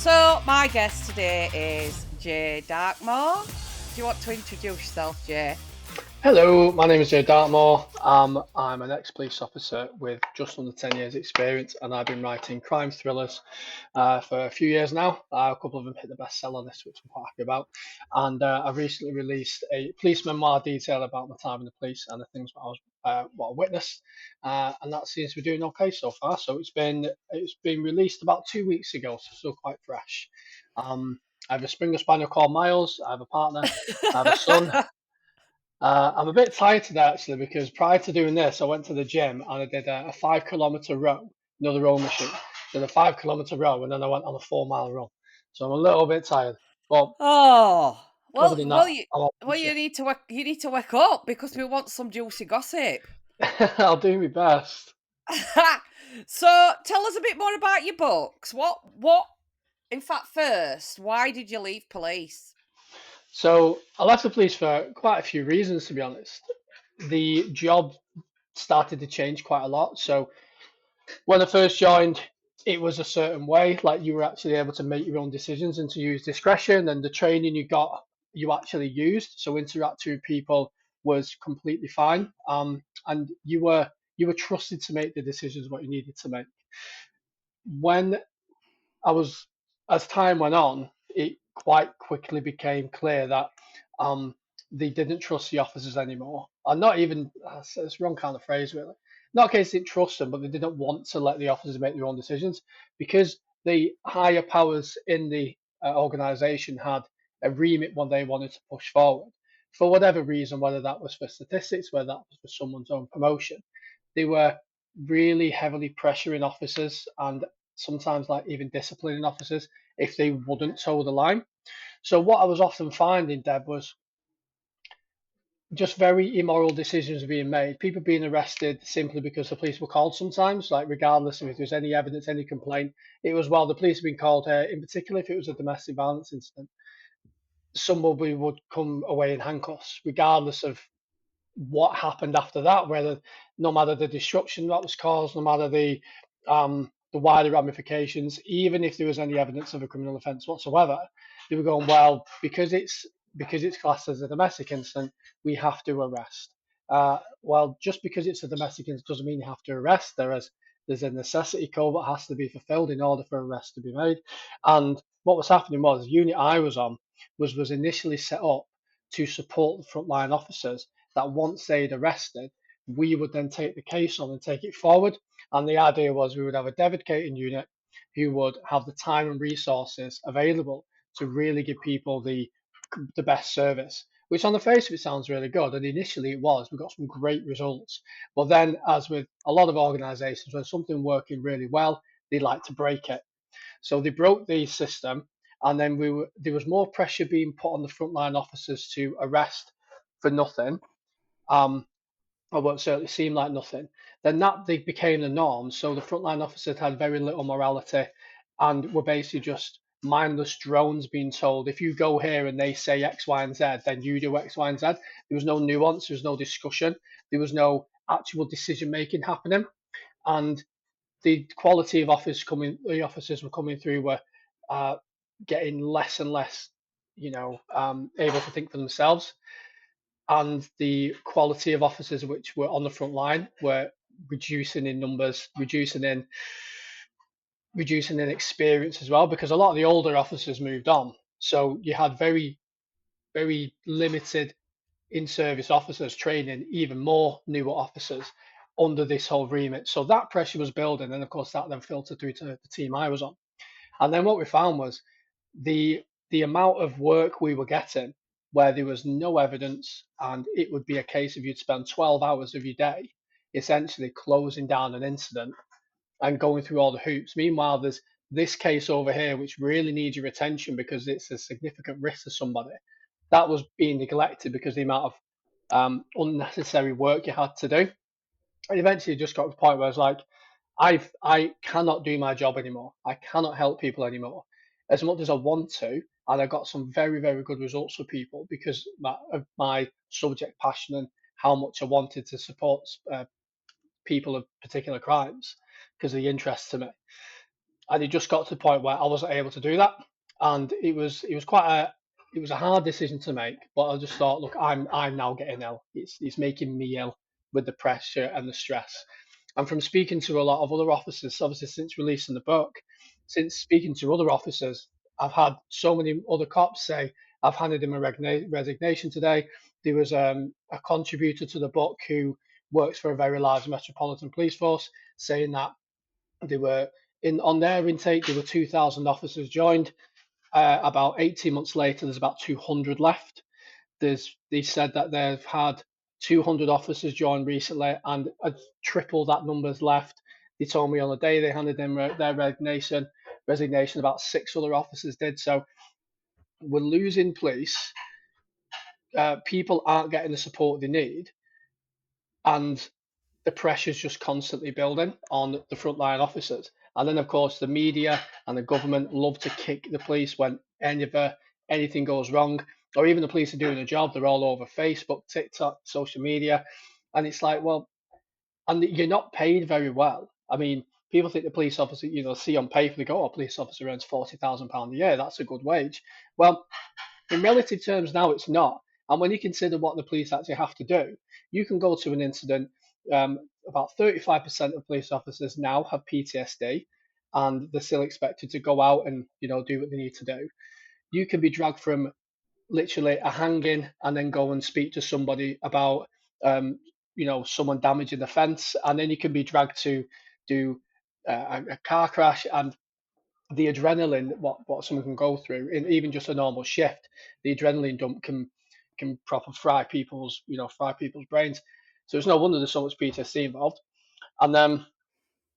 So my guest today is Jay Darkmoore. Do you want to introduce yourself, Jay? Hello, my name is Jay Darkmoore. I'm an ex-police officer with just under 10 years experience, and I've been writing crime thrillers for a few years now. A couple of them hit the bestseller list, which I'm quite happy about. And I've recently released a police memoir detail about my time in the police and the things what I witnessed, and that seems to be doing okay so far. So it's been released about 2 weeks ago, so still quite fresh. I have a Springer Spaniel called Miles. I have a partner. I have a son. I'm a bit tired today actually because prior to doing this, I went to the gym and I did a 5 kilometer row, another row machine. Did a 5 kilometer row and then I went on a 4 mile run. So I'm a little bit tired, but Oh, other well, than that, well, you, I'm all well, right. you need to wake up because we want some juicy gossip. I'll do my best. So tell us a bit more about your books. What? In fact, first, why did you leave police? So I left the police for quite a few reasons, to be honest. The job started to change quite a lot. So when I first joined, it was a certain way, like you were actually able to make your own decisions and to use discretion, and the training you got, you actually used. So interacting with people was completely fine, and you were trusted to make the decisions what you needed to make. When I was, as time went on, it quite quickly became clear that um, they didn't trust the officers anymore. And not even, it's the wrong kind of phrase, really. Not in case they didn't trust them, but they didn't want to let the officers make their own decisions because the higher powers in the organisation had a remit what they wanted to push forward. For whatever reason, whether that was for statistics, whether that was for someone's own promotion, they were really heavily pressuring officers and sometimes like even disciplining officers if they wouldn't toe the line. So what I was often finding, Deb, was just very immoral decisions being made. People being arrested simply because the police were called sometimes, like regardless of if there's any evidence, any complaint. It was, well, the police have been called here, in particular if it was a domestic violence incident, somebody would come away in handcuffs, regardless of what happened after that, whether no matter the disruption that was caused, no matter the wider ramifications, even if there was any evidence of a criminal offence whatsoever, they were going, well, because it's classed as a domestic incident, we have to arrest. Well, just because it's a domestic incident doesn't mean you have to arrest. There's a necessity code that has to be fulfilled in order for arrest to be made. And what was happening was the unit I was on was initially set up to support the frontline officers that once they'd arrested, we would then take the case on and take it forward. And the idea was we would have a dedicated unit who would have the time and resources available to really give people the best service. Which on the face of it sounds really good, and initially it was. We got some great results, but then, as with a lot of organisations, when something working really well, they like to break it. So they broke the system, and then there was more pressure being put on the frontline officers to arrest for nothing, um, or what certainly seemed like nothing, then that they became the norm. So the frontline officers had very little morality and were basically just mindless drones being told, if you go here and they say X, Y, and Z, then you do X, Y, and Z. There was no nuance, there was no discussion, there was no actual decision making happening. And the quality of the officers were coming through were uh, getting less and less, able to think for themselves, and the quality of officers which were on the front line were reducing in numbers, reducing in experience as well, because a lot of the older officers moved on. So you had very, very limited in-service officers training even more newer officers under this whole remit. So that pressure was building, and of course that then filtered through to the team I was on. And then what we found was the the amount of work we were getting where there was no evidence, and it would be a case of you'd spend 12 hours of your day essentially closing down an incident and going through all the hoops. Meanwhile, there's this case over here which really needs your attention because it's a significant risk to somebody. That was being neglected because the amount of unnecessary work you had to do. And eventually, it just got to the point where I was like, I cannot do my job anymore. I cannot help people anymore as much as I want to. And I got some very, very good results for people because of my subject passion and how much I wanted to support people of particular crimes because of the interest to me. and it just got to the point where I wasn't able to do that, and it was a hard decision to make. But I just thought, look, I'm now getting ill. It's making me ill with the pressure and the stress. And from speaking to a lot of other officers, obviously since releasing the book, since speaking to other officers, I've had so many other cops say, I've handed him a resignation today. There was a contributor to the book who works for a very large metropolitan police force saying that they were in on their intake, there were 2,000 officers joined. About 18 months later, there's about 200 left. They said that they've had 200 officers join recently, and triple that number's left. They told me on the day they handed in their resignation, about 6 other officers did. So we're losing police. People aren't getting the support they need, and the pressure's just constantly building on the frontline officers. And then, of course, the media and the government love to kick the police when anything goes wrong, or even the police are doing a job. They're all over Facebook, TikTok, social media, and it's like, well, and you're not paid very well. I mean, people think the police officer, see on paper, they go, "Oh, a police officer earns £40,000 a year. That's a good wage." Well, in relative terms now, it's not. And when you consider what the police actually have to do, you can go to an incident. About 35% of police officers now have PTSD, and they're still expected to go out and do what they need to do. You can be dragged from literally a hanging and then go and speak to somebody about someone damaging the fence, and then you can be dragged to do a car crash, and the adrenaline what someone can go through in even just a normal shift, the adrenaline dump can proper fry people's brains. So it's no wonder there's so much PTSD involved. And then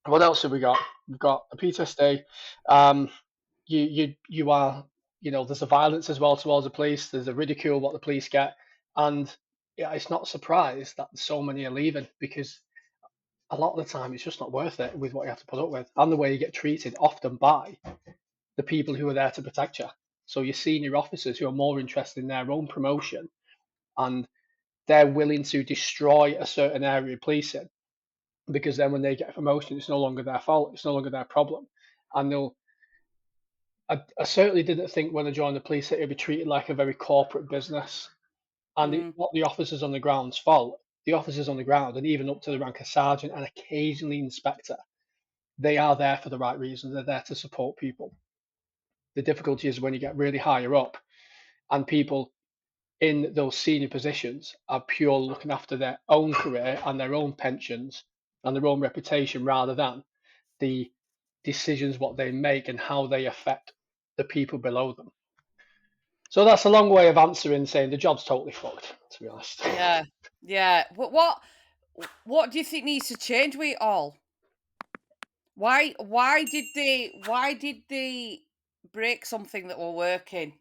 what else have we got? We've got the PTSD. Um, you are there's a violence as well towards the police. There's a ridicule what the police get, and yeah, it's not a surprise that so many are leaving because a lot of the time it's just not worth it with what you have to put up with and the way you get treated often by the people who are there to protect you. So your senior officers who are more interested in their own promotion, and they're willing to destroy a certain area of policing because then when they get a promotion, it's no longer their fault, it's no longer their problem. And I certainly didn't think when I joined the police that it'd be treated like a very corporate business. And it's Mm. not the officers on the ground's fault. The officers on the ground, and even up to the rank of sergeant and occasionally inspector, they are there for the right reasons. They're there to support people. The difficulty is when you get really higher up and people in those senior positions are pure looking after their own career and their own pensions and their own reputation rather than the decisions what they make and how they affect the people below them. So that's a long way of answering saying the job's totally fucked, to be honest. Yeah. Yeah. What do you think needs to change with it all? Why did they break something that were working?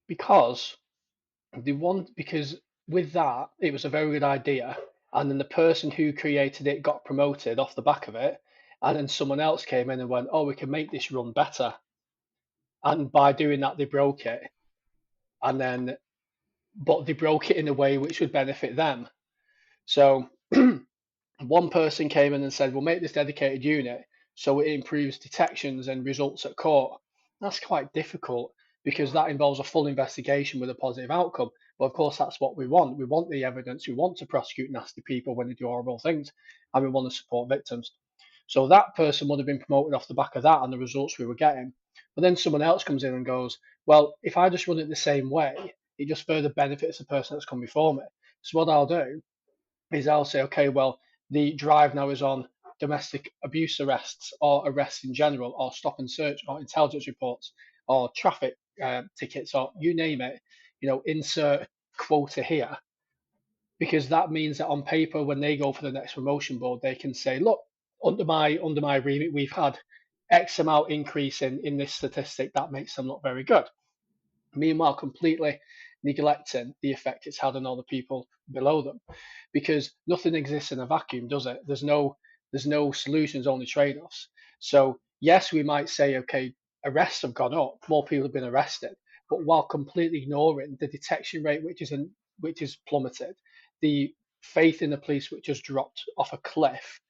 Because because with that it was a very good idea, and then the person who created it got promoted off the back of it, and then someone else came in and went, "Oh, we can make this run better," and by doing that they broke it, and then but they broke it in a way which would benefit them. So one person came in and said, "We'll make this dedicated unit so it improves detections and results at court." That's quite difficult because that involves a full investigation with a positive outcome. But of course, that's what we want. We want the evidence. We want to prosecute nasty people when they do horrible things, and we want to support victims. So that person would have been promoted off the back of that and the results we were getting. But then someone else comes in and goes, "Well, if I just run it the same way, it just further benefits the person that's come before me." So what I'll do is I'll say, okay, well, the drive now is on domestic abuse arrests or arrests in general or stop and search or intelligence reports or traffic tickets or you name it, insert quota here, because that means that on paper when they go for the next promotion board they can say, look, under my remit we've had X amount increase in this statistic that makes them look very good, meanwhile completely neglecting the effect it's had on all the people below them, because nothing exists in a vacuum, does it? There's no solutions, only trade-offs. So yes, we might say, okay, arrests have gone up, more people have been arrested, but while completely ignoring the detection rate, which is plummeted, the faith in the police, which has dropped off a cliff,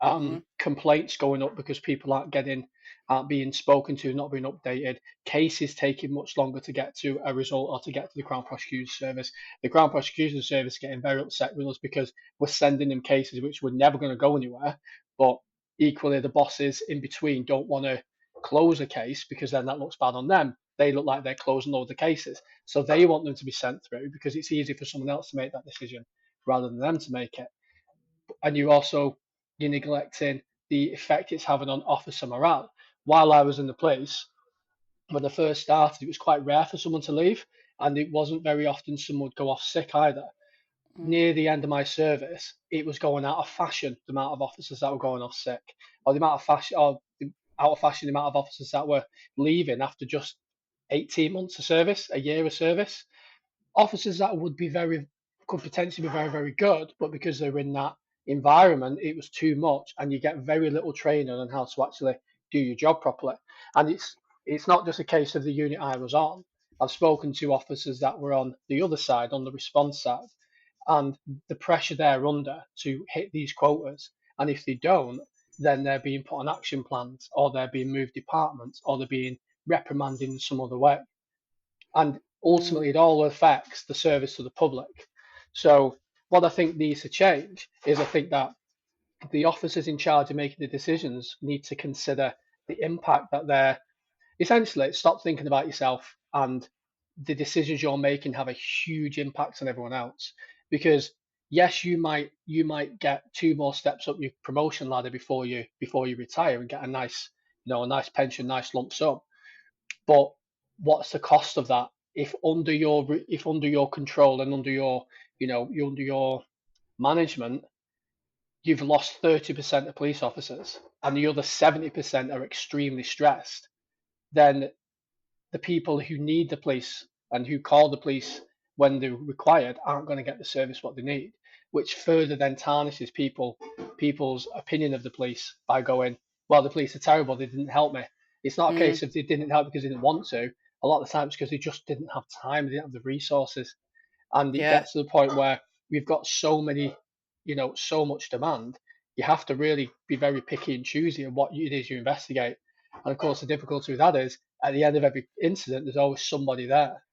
Mhm. complaints going up because people aren't getting aren't being spoken to, not being updated, cases taking much longer to get to a result or to get to the Crown Prosecution Service. The Crown Prosecution Service are getting very upset with us because we're sending them cases which were never going to go anywhere, but equally the bosses in between don't want to close a case because then that looks bad on them. They look like they're closing all the cases. So they want them to be sent through because it's easy for someone else to make that decision rather than them to make it. And you're neglecting the effect it's having on officer morale. While I was in the police, when I first started, it was quite rare for someone to leave, and it wasn't very often someone would go off sick either. Mm. Near the end of my service, it was going out of fashion the amount of officers that were going off sick, or the amount of fashion, or the, out of fashion the amount of officers that were leaving after just 18 months of service, a year of service. Officers that would be very could potentially be very very good, but because they're in that environment, it was too much, and you get very little training on how to actually do your job properly. And it's not just a case of the unit I was on. I've spoken to officers that were on the other side, on the response side, and the pressure they're under to hit these quotas. And if they don't, then they're being put on action plans, or they're being moved departments, or they're being reprimanded in some other way. And Mm. ultimately, it all affects the service to the public. So, what I think needs to change is I think that the officers in charge of making the decisions need to consider the impact that they're essentially stop thinking about yourself, and the decisions you're making have a huge impact on everyone else. Because yes, you might get two more steps up your promotion ladder before you retire and get a nice pension, nice lump sum. But what's the cost of that if under your control and under your management, you've lost 30% of police officers and the other 70% are extremely stressed, then the people who need the police and who call the police when they're required aren't going to get the service what they need, which further then tarnishes people's opinion of the police by going, well, the police are terrible, they didn't help me. It's not a Mm. case of they didn't help because they didn't want to. A lot of the times because they just didn't have time, they didn't have the resources. And it Yeah. gets to the point where we've got so much demand. You have to really be very picky and choosy on what it is you investigate. And of course, the difficulty with that is at the end of every incident, there's always somebody there.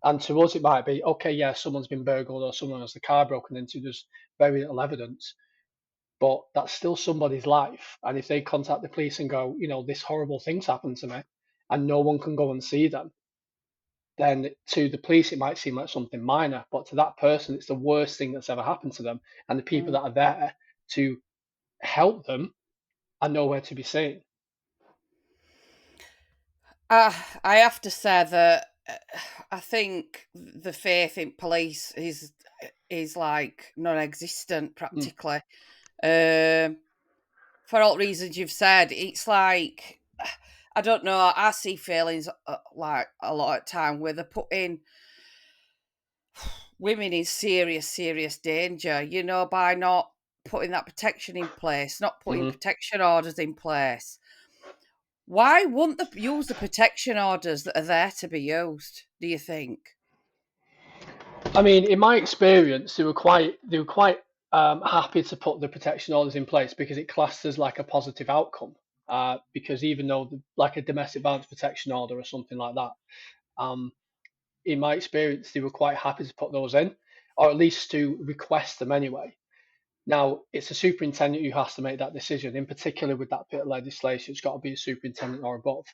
And to us, it might be okay, yeah, someone's been burgled or someone has the car broken into. There's very little evidence, but that's still somebody's life. And if they contact the police and go, this horrible thing's happened to me, and no one can go and see them, then to the police it might seem like something minor, but to that person it's the worst thing that's ever happened to them, and the people Mm. that are there to help them are nowhere to be seen. I have to say that I think the faith in police is like non-existent Mm, practically. Um, for all reasons you've said, it's like I don't know. I see feelings like a lot of time where they're putting women in serious, serious danger. By not putting that protection in place, not putting mhm. protection orders in place. Why wouldn't they use the protection orders that are there to be used? Do you think? I mean, in my experience, they were quite happy to put the protection orders in place because it classed as like a positive outcome. Because even though like a domestic violence protection order or something like that, um, in my experience, they were quite happy to put those in, or at least to request them anyway. Now, it's a superintendent who has to make that decision. In particular, with that bit of legislation, it's got to be a superintendent or above.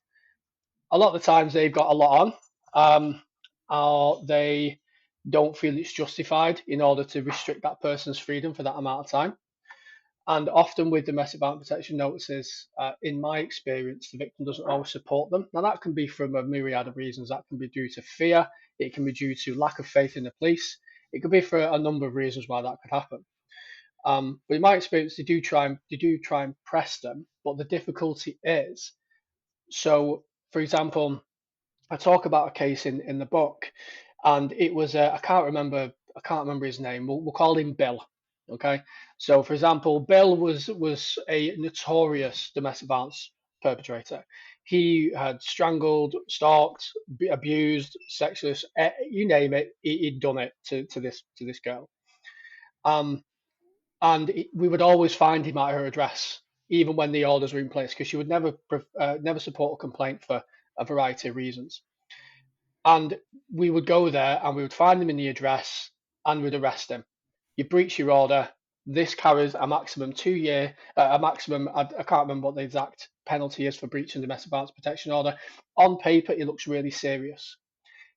A lot of the times, they've got a lot on, or they don't feel it's justified in order to restrict that person's freedom for that amount of time. And often with domestic violence protection notices, in my experience, the victim doesn't always support them. Now, that can be from a myriad of reasons. That can be due to fear. It can be due to lack of faith in the police. It could be for a number of reasons why that could happen. But in my experience, they do try and press them. But the difficulty is, so for example, I talk about a case in the book, and it was I can't remember his name. We'll call him Bill. Okay, so for example, Bill was a notorious domestic violence perpetrator. He had strangled, stalked, abused, sexually, you name it, he'd done it to this girl. Um, and we would always find him at her address. even when the orders were in place, because she would never support a complaint for a variety of reasons. And we would go there and we would find him in the address and we'd arrest him. You breach your order. This carries a maximum 2 year, a maximum, I can't remember what the exact penalty is for breaching domestic violence protection order. On paper, it looks really serious.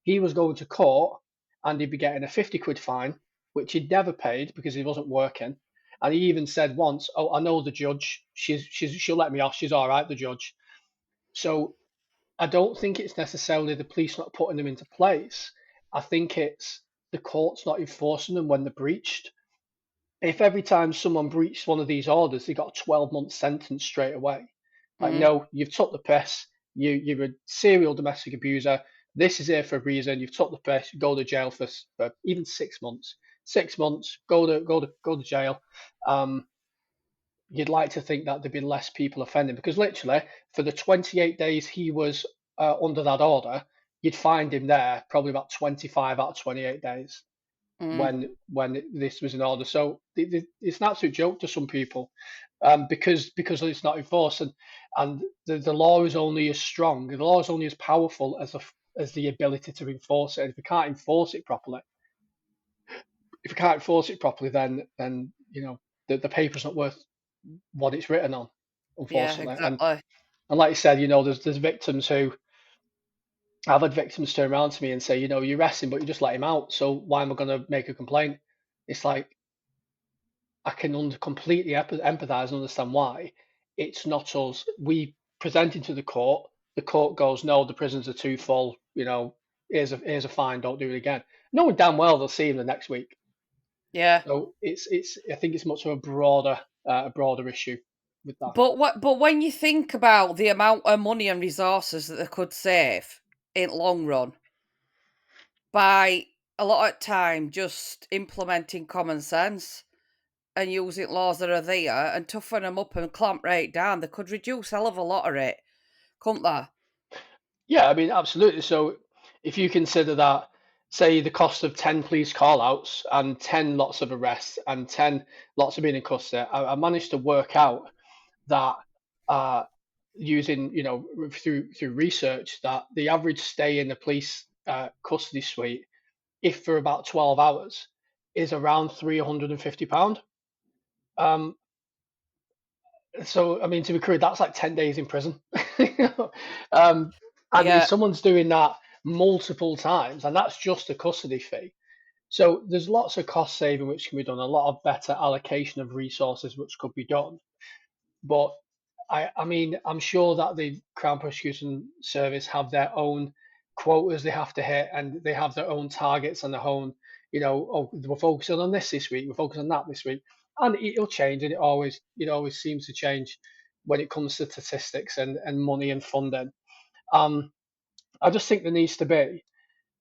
He was going to court and he'd be getting a 50 quid fine, which he'd never paid because he wasn't working. And he even said once, "Oh, I know the judge. She'll let me off. She's all right, the judge." So I don't think it's necessarily the police not putting them into place. I think it's the courts not enforcing them when they're breached. If every time someone breached one of these orders, they got a 12-month sentence straight away. Like, Mm. no, you've took the piss. You're a serial domestic abuser. This is here for a reason. You've took the piss. Go to jail for even 6 months. 6 months. Go to jail. Um, you'd like to think that there'd be less people offending because literally for the 28 days he was under that order, you'd find him there probably about 25 out of 28 days Mm. when this was in order. So it's an absolute joke to some people because it's not enforced and the law is only as strong, the law is only as powerful as the ability to enforce it. And if we can't enforce it properly, then the paper's not worth what it's written on, Yeah, unfortunately. exactly. And like you said, there's victims who I've had victims turn around to me and say, you arrest him, but you just let him out. So why am I going to make a complaint? It's like I can completely empathize and understand why. It's not us. We present it to the court. The court goes, no, the prisons are too full. Here's a fine. Don't do it again. Knowing damn well they'll see him the next week. Yeah. So it's I think it's much of a broader issue with that. But when you think about the amount of money and resources that they could save in long run by a lot of time just implementing common sense and using laws that are there and toughen them up and clamp right down, they could reduce hell of a lot of it, couldn't they? Yeah, I mean, absolutely. So if you consider that, say, the cost of 10 police call-outs and 10 lots of arrests and 10 lots of being in custody, I managed to work out that uh, using, through research, that the average stay in the police custody suite, if for about 12 hours, is around £350. Um, so, I mean, to be crude, that's like 10 days in prison. um, and if Yeah. someone's doing that multiple times, and that's just a custody fee. So there's lots of cost saving which can be done, a lot of better allocation of resources which could be done. But I mean, I'm sure that the Crown Prosecution Service have their own quotas they have to hit, and they have their own targets and their own, oh, we're focusing on this week, we're focusing on that this week, and it'll change, and it always seems to change when it comes to statistics and money and funding. Um, I just think there needs to be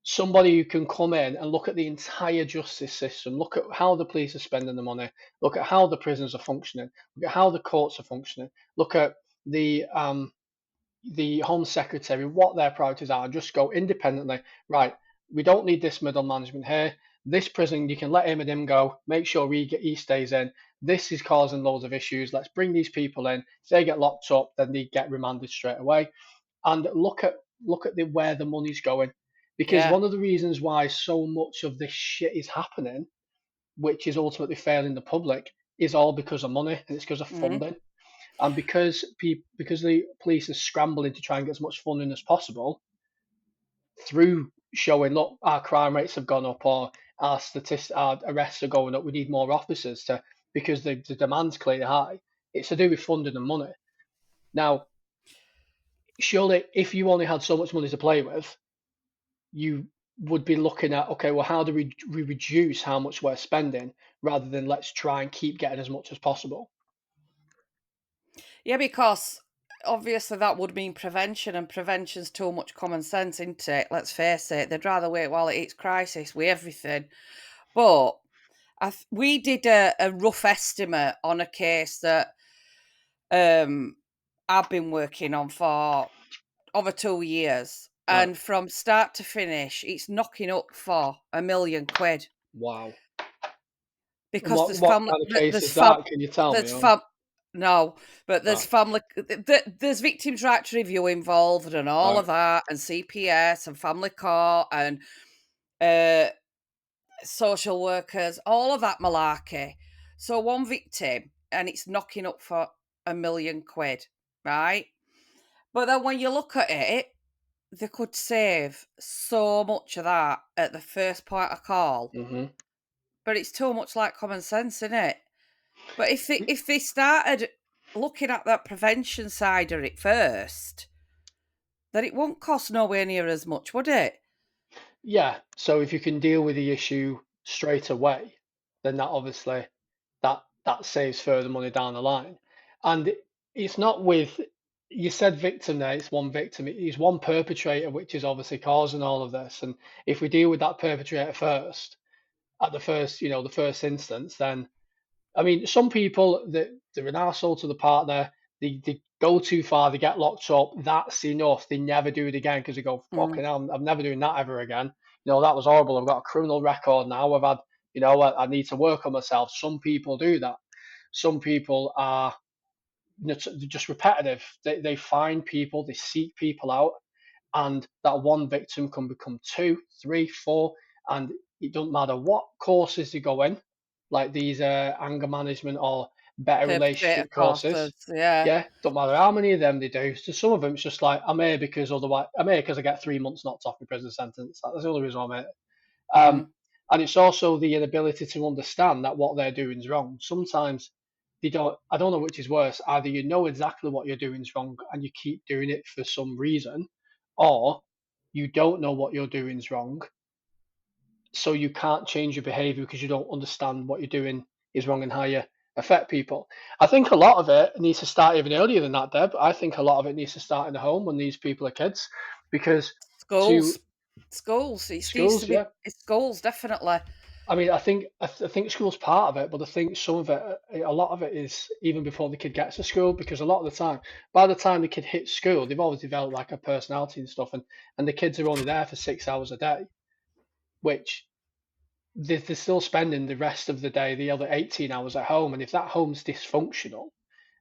somebody who can come in and look at the entire justice system, look at how the police are spending the money, look at how the prisons are functioning, look at how the courts are functioning, look at the Home Secretary, what their priorities are, and just go independently. Right, we don't need this middle management here. This prison, you can let him and him go. Make sure he stays in. This is causing loads of issues. Let's bring these people in. If they get locked up, then they get remanded straight away. And look at where the money's going, because Yeah. one of the reasons why so much of this shit is happening, which is ultimately failing the public, is all because of money and it's because of Mhm. funding. And because the police are scrambling to try and get as much funding as possible through showing, look, our crime rates have gone up, or our arrests are going up, we need more officers to because the demand's clearly high. It's to do with funding and money. Now, surely, if you only had so much money to play with, you would be looking at, okay, well, how do we reduce how much we're spending rather than let's try and keep getting as much as possible. Yeah, because obviously that would mean prevention, and prevention's too much common sense, isn't it? Let's face it. They'd rather wait while it's crisis with everything. But we did a rough estimate on a case that um I've been working on for over 2 years. Right. And from start to finish, it's knocking up for £1 million Wow. And because what kind of case is that? Can you tell me? there's Or? No, but there's Right. family there's victims' right to review involved and all of Right. that, and CPS and family court and, uh, social workers, all of that malarkey. So one victim, and it's knocking up for 1,000,000 quid, right? But then when you look at it, they could save so much of that at the first point of call, Hmm. but it's too much like common sense, isn't it? But if they started looking at that prevention side of it first, then it won't cost nowhere near as much, would it? Yeah. So if you can deal with the issue straight away, then that obviously that saves further money down the line. And it's not with you said victim there, it's one victim, it's one perpetrator which is obviously causing all of this. And if we deal with that perpetrator first, at the first, the first instance, then I mean, some people that they're an arsehole to the partner, they go too far, they get locked up. That's enough. They never do it again because they go, Mm, fucking hell, I'm never doing that ever again. That was horrible. I've got a criminal record now. I've had, I need to work on myself. Some people do that. Some people are just repetitive. They find people, they seek people out, and that one victim can become two, three, four, and it doesn't matter what courses they go in, like these anger management or better perpetrator relationship courses. courses, yeah. Yeah, don't matter how many of them they do. So some of them it's just like I'm here because otherwise I'm here because I get 3 months knocked off my prison sentence. That's the only reason I'm here. Mm, And it's also the inability to understand that what they're doing is wrong. Sometimes they don't. I don't know which is worse. Either you know exactly what you're doing is wrong and you keep doing it for some reason, or you don't know what you're doing is wrong, so you can't change your behavior because you don't understand what you're doing is wrong and how you affect people. I think a lot of it needs to start even earlier than that, Deb. I think a lot of it needs to start in the home when these people are kids, because to schools. Schools. It needs to schools, be yeah. it's schools, definitely. I mean, I think school's part of it, but I think some of it, a lot of it is even before the kid gets to school, because a lot of the time, by the time the kid hits school, they've always developed like a personality and stuff, and the kids are only there for 6 hours a day, which they're still spending the rest of the day, the other 18 hours at home, and if that home's dysfunctional,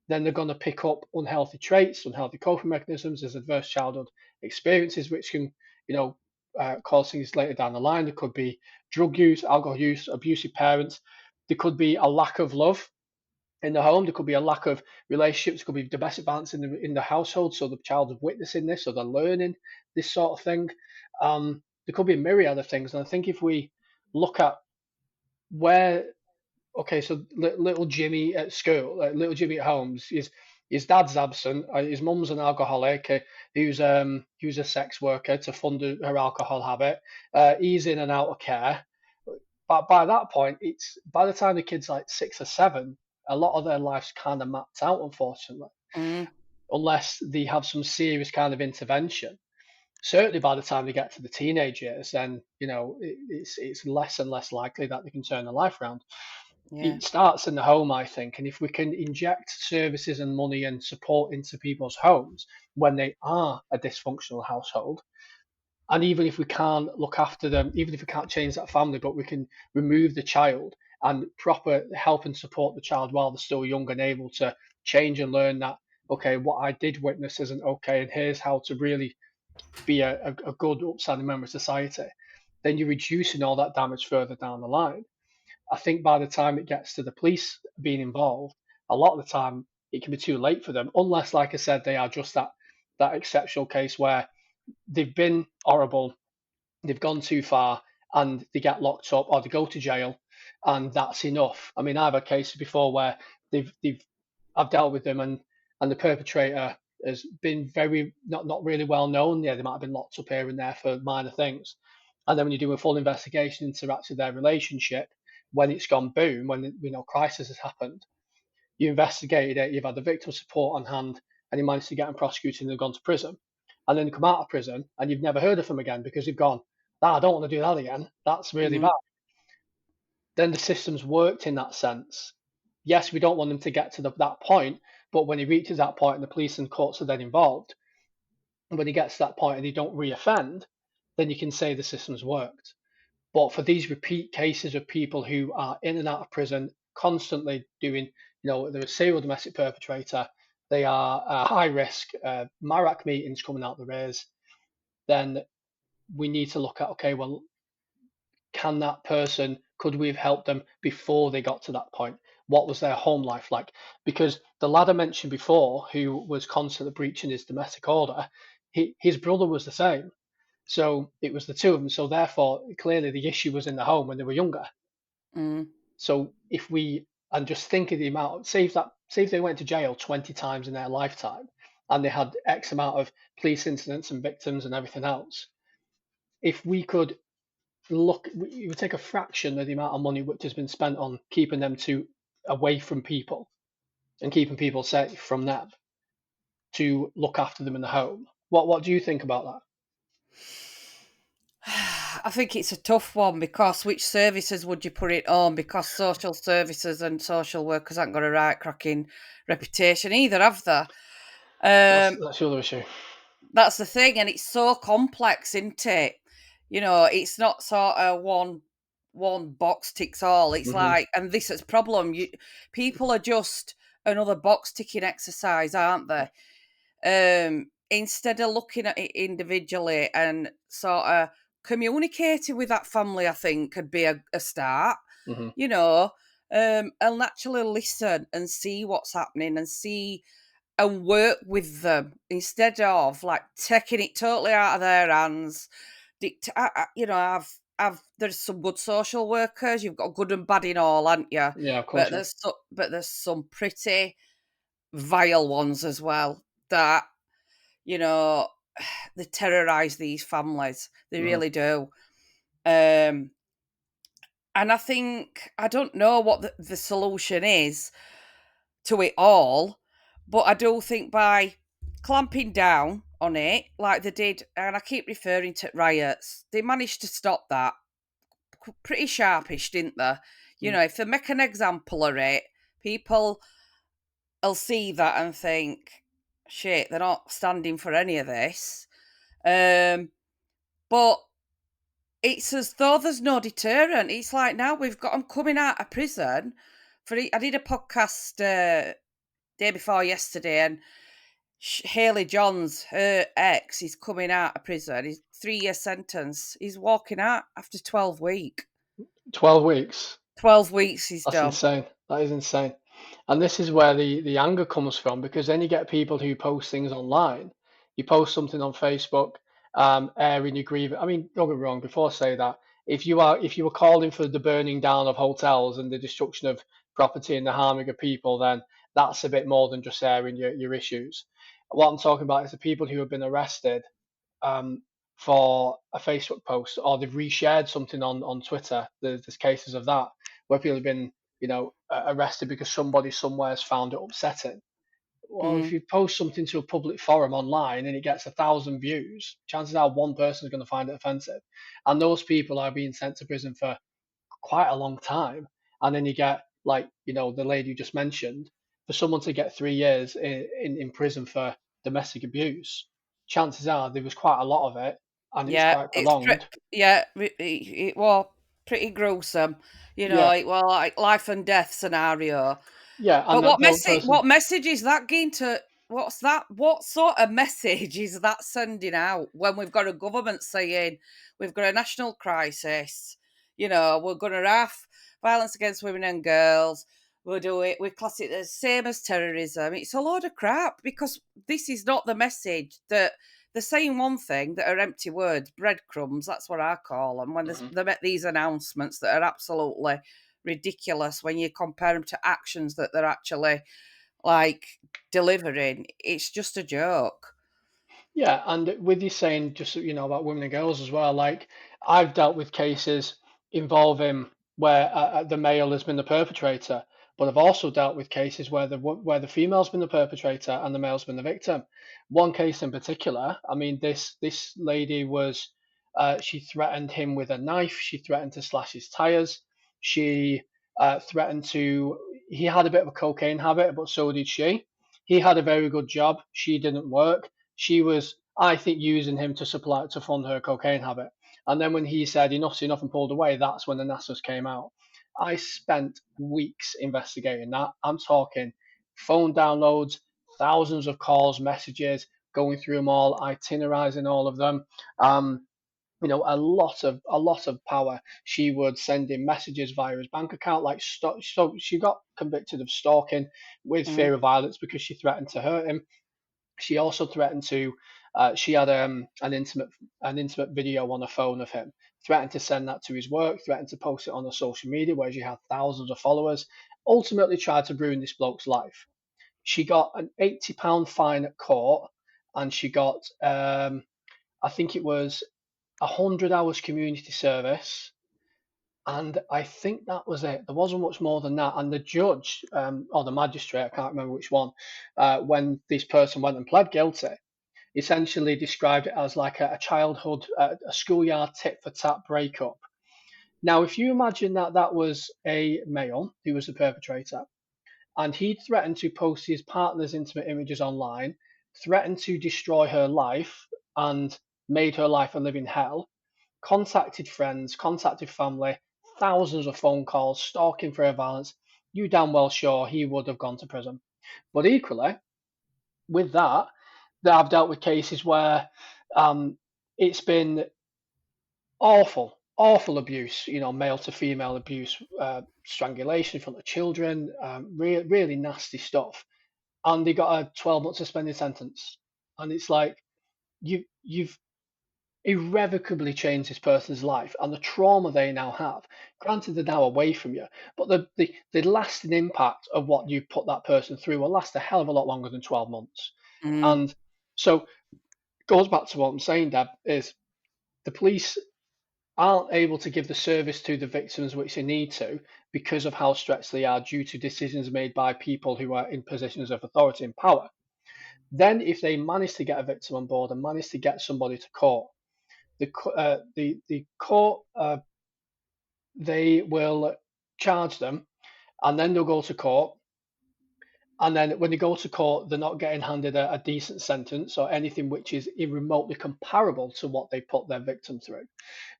then they're going to pick up unhealthy traits, unhealthy coping mechanisms, as adverse childhood experiences, which can, cause things later down the line. There could be drug use, alcohol use, abusive parents. There could be a lack of love in the home. There could be a lack of relationships. There could be domestic violence in the household. So the child is witnessing this, or they're learning this sort of thing. There could be a myriad of things. And I think if we look at where okay, so little Jimmy at school, little Jimmy at home, his dad's absent. His mum's an alcoholic. Who's a sex worker to fund her alcohol habit. He's in and out of care. But by that point, it's by the time the kid's like 6 or 7, a lot of their life's kind of mapped out, unfortunately, Mm, unless they have some serious kind of intervention. Certainly, by the time they get to the teenage years, then it's less and less likely that they can turn their life around. yeah. It starts in the home, I think, and if we can inject services and money and support into people's homes when they are a dysfunctional household, and even if we can't look after them, even if we can't change that family, but we can remove the child and proper help and support the child while they're still young and able to change and learn that, okay, what I did witness isn't okay, and here's how to really be a good upstanding member of society, then you're reducing all that damage further down the line. I think by the time it gets to the police being involved, a lot of the time it can be too late for them, unless, like I said, they are just that exceptional case where they've been horrible, they've gone too far, and they get locked up or they go to jail, and that's enough. I mean, I've had cases before where they've I've dealt with them, and the perpetrator has been very not really well known. Yeah, they might have been locked up here and there for minor things, and then when you do a full investigation into actually their relationship, when it's gone boom, when crisis has happened, you investigated it, you've had the victim support on hand, and you managed to get them prosecuted and they've gone to prison. And then they come out of prison and you've never heard of them again because they've gone, I don't want to do that again. That's really Mhm, bad. Then the system's worked in that sense. Yes, we don't want them to get to that point, but when he reaches that point and the police and courts are then involved, and when he gets to that point and they don't reoffend, then you can say the system's worked. But for these repeat cases of people who are in and out of prison constantly doing, they're a serial domestic perpetrator, they are high risk, Marac meetings coming out the rears, then we need to look at, okay, well, could we have helped them before they got to that point? What was their home life like? Because the lad I mentioned before, who was constantly breaching his domestic order, his brother was the same. So it was the two of them. So therefore, clearly the issue was in the home when they were younger. Mm. So if we, and just think of the amount, say if they went to jail 20 times in their lifetime and they had X amount of police incidents and victims and everything else, if we could it would take a fraction of the amount of money which has been spent on keeping them away from people and keeping people safe from them to look after them in the home. What do you think about that? I think it's a tough one because which services would you put it on? Because social services and social workers haven't got a right cracking reputation either, have they? Um, That's the other issue. that's the thing, and it's so complex, isn't it? It's not sort of one box ticks all. It's Hmm. like, and this is problem. People are just another box ticking exercise, aren't they? Instead of looking at it individually and sort of communicating with that family, I think could be a start. Hmm. You know, and actually listen and see what's happening and see and work with them instead of like taking it totally out of their hands. There's some good social workers. You've got good and bad in all, haven't you? Yeah, of course. But Yeah. there's some pretty vile ones as well that you know they terrorize these families. They Hmm. really do. Um, and I don't know what the solution is to it all, but I do think by clamping down on it, like they did, and I keep referring to riots, they managed to stop that pretty sharpish, didn't they? If they make an example of it, people will see that and think, shit, they're not standing for any of this. But it's as though there's no deterrent. It's like now we've got them coming out of prison. I did a podcast day before yesterday, and Haley Johns, her ex, is coming out of prison. He's 3-year sentence. He's walking out after 12 weeks. 12 weeks. 12 weeks he's That's done. insane. That is insane. And this is where the anger comes from, because then you get people who post things online. You post something on Facebook, airing your grievance. I mean, don't get me wrong, before I say that, if you were calling for the burning down of hotels and the destruction of property and the harming of people, then that's a bit more than just airing your issues. What I'm talking about is the people who have been arrested um, for a Facebook post, or they've reshared something on Twitter. There's cases of that where people have been, arrested because somebody somewhere has found it upsetting. Well, if Mm. you post something to a public forum online and it gets 1,000 views, chances are one person is going to find it offensive, and those people are being sent to prison for quite a long time. And then you get, like, the lady you just mentioned, for someone to get 3 years in prison for domestic abuse, chances are there was quite a lot of it and it was Yeah, quite prolonged. it was pretty gruesome. Yeah, It was like life and death scenario. yeah, But and the person. what message is that going to what sort of message is that sending out when we've got a government saying we've got a national crisis, we're gonna have violence against women and girls, we class it as same as terrorism. It's a load of crap because this is not the message that they're saying one thing that are empty words, breadcrumbs, that's what I call them, when Mhm. they make these announcements that are absolutely ridiculous when you compare them to actions that they're actually like delivering. It's just a joke. Yeah, and with you saying just about women and girls as well, like I've dealt with cases involving where the male has been the perpetrator, but I've also dealt with cases where the female's been the perpetrator and the male's been the victim. One case in particular, I mean, this lady was, she threatened him with a knife. She threatened to slash his tires. She threatened to. He had a bit of a cocaine habit, but so did she. He had a very good job. She didn't work. She was, I think, using him to fund her cocaine habit. And then when he said enough's enough and pulled away, that's when the NASA's came out. I spent weeks investigating that. I'm talking phone downloads, thousands of calls, messages, going through them all, itinerizing all of them. Um, a lot of power. She would send him messages via his bank account, like so she got convicted of stalking with Mm, fear of violence because she threatened to hurt him. She also threatened to. She had an intimate video on her phone of him. Threatened to send that to his work. Threatened to post it on her social media where she had thousands of followers. Ultimately, tried to ruin this bloke's life. She got an £80 fine at court, and she got I think it was 100 hours community service, and I think that was it. There wasn't much more than that. And the judge, or the magistrate, I can't remember which one, when this person went and pled guilty, essentially described it as like a childhood, a schoolyard tit for tat breakup. Now, if you imagine that that was a male who was the perpetrator, and he'd threatened to post his partner's intimate images online, threatened to destroy her life, and made her life a living hell, contacted friends, contacted family, thousands of phone calls, stalking for violence, you damn well sure he would have gone to prison. But equally, with that, I've dealt with cases where um, it's been awful, awful abuse, male to female abuse, strangulation in front of children, really nasty stuff. And they got a 12-month suspended sentence. And it's like, you've irrevocably changed this person's life and the trauma they now have. Granted, they're now away from you, but the lasting impact of what you put that person through will last a hell of a lot longer than 12 months. mm, And so, goes back to what I'm saying, Deb, is the police aren't able to give the service to the victims which they need to because of how stretched they are due to decisions made by people who are in positions of authority and power. Then, if they manage to get a victim on board and manage to get somebody to court, the court, they will charge them, and then they'll go to court. And then when they go to court, they're not getting handed a decent sentence or anything which is remotely comparable to what they put their victim through.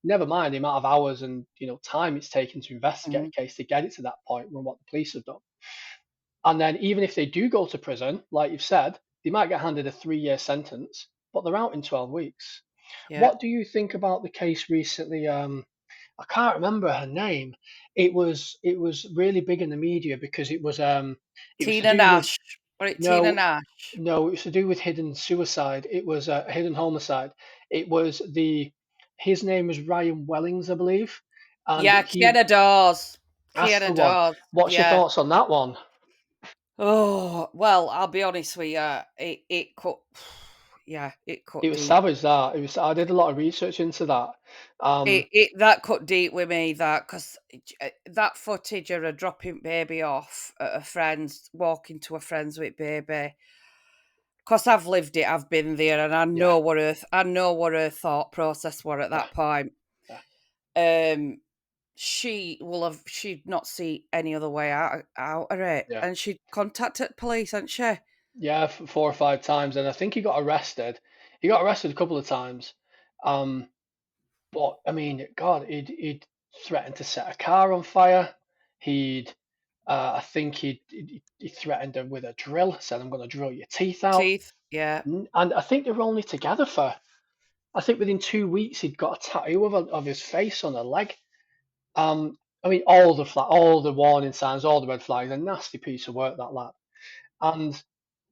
Never mind the amount of hours and time it's taken to investigate mm, a case to get it to that point when what the police have done. And then even if they do go to prison, like you've said, they might get handed a 3-year sentence, but they're out in 12 weeks. yeah. What do you think about the case recently? I can't remember her name. It was really big in the media because it was to Tina do with Nash. Or it Tina no Nash. no, it was to do with hidden suicide. It was a hidden homicide. It was his name was Ryan Wellings, I believe, and Yeah, Kiana Dawes. that's Kiana the one. Dawes. What's your Yeah. thoughts on that one? Oh, well, I'll be honest with you. It cut, yeah, it It cut was deep. savage. That it was. I did a lot of research into that. It that cut deep with me, that, because that footage of her dropping baby off at a friend's, walking to a friend's with baby. Because I've lived it, I've been there, and Yeah, I know what her thought process were at yeah, that point. yeah, Um, she'd not see any other way out of it, yeah. and she'd contacted police, hadn't she? Yeah, 4 or 5 times, and I think he got arrested. He got arrested a couple of times. Um, but I mean, God, he'd threatened to set a car on fire. He'd, I think he threatened her with a drill. Said, "I'm going to drill your teeth out." Teeth, yeah, And I think they were only together for. I think within 2 weeks he'd got a tattoo of his face on her leg. I mean, all the warning signs, all the red flags. A nasty piece of work, that lad. And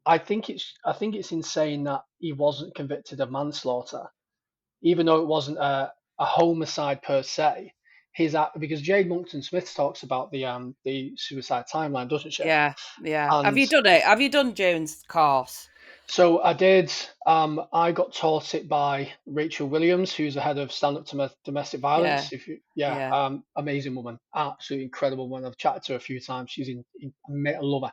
I think it's insane that he wasn't convicted of manslaughter, even though it wasn't a homicide per se. His act, because Jade Monkton Smith talks about the suicide timeline, doesn't she? yeah, yeah. Have And you done it? Have you done June's course? so I did. I got taught it by Rachel Williams, who's the head of Stand Up to Domestic Yeah, Violence. If you, yeah, yeah. amazing woman, absolutely incredible woman. I've chatted to her a few times. She's I love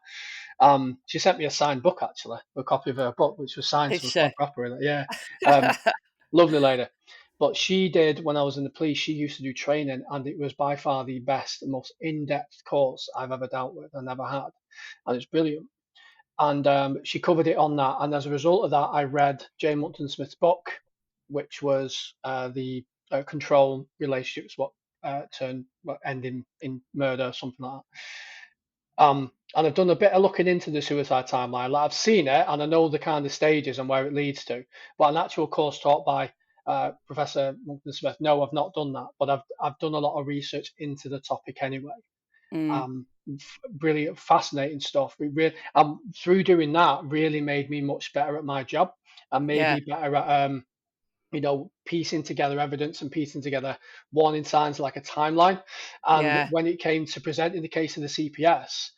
her. She sent me a signed book actually, a copy of her book, which was signed, Is so it was she? quite proper in it. Yeah, um, lovely lady. But she did when I was in the police. She used to do training, and it was by far the best, most in-depth course I've ever dealt with and ever had, and it's brilliant. And she covered it on that, and as a result of that, I read Jane Monckton Smith's book, which was the Control Relationships. What? end in murder or something like that. And I've done a bit of looking into the suicide timeline. Like I've seen it and I know the kind of stages and where it leads to. But an actual course taught by Professor Monkton Smith, no, I've not done that. But I've done a lot of research into the topic anyway. Mm. Brilliant, fascinating stuff. Through doing that, really made me much better at my job and made Yeah. me better at piecing together evidence and piecing together warning signs like a timeline. And Yeah. when it came to presenting the case to the CPS,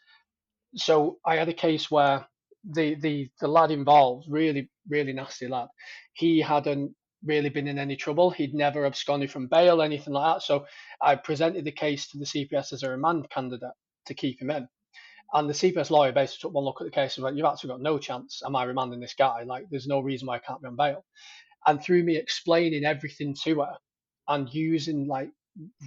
so I had a case where the lad involved, really really nasty lad, he hadn't really been in any trouble. He'd never absconded from bail, anything like that. So I presented the case to the CPS as a remand candidate to keep him in. And the CPS lawyer basically took one look at the case and went, "You've actually got no chance. Am I remanding this guy? Like, there's no reason why I can't be on bail." And through me explaining everything to her and using like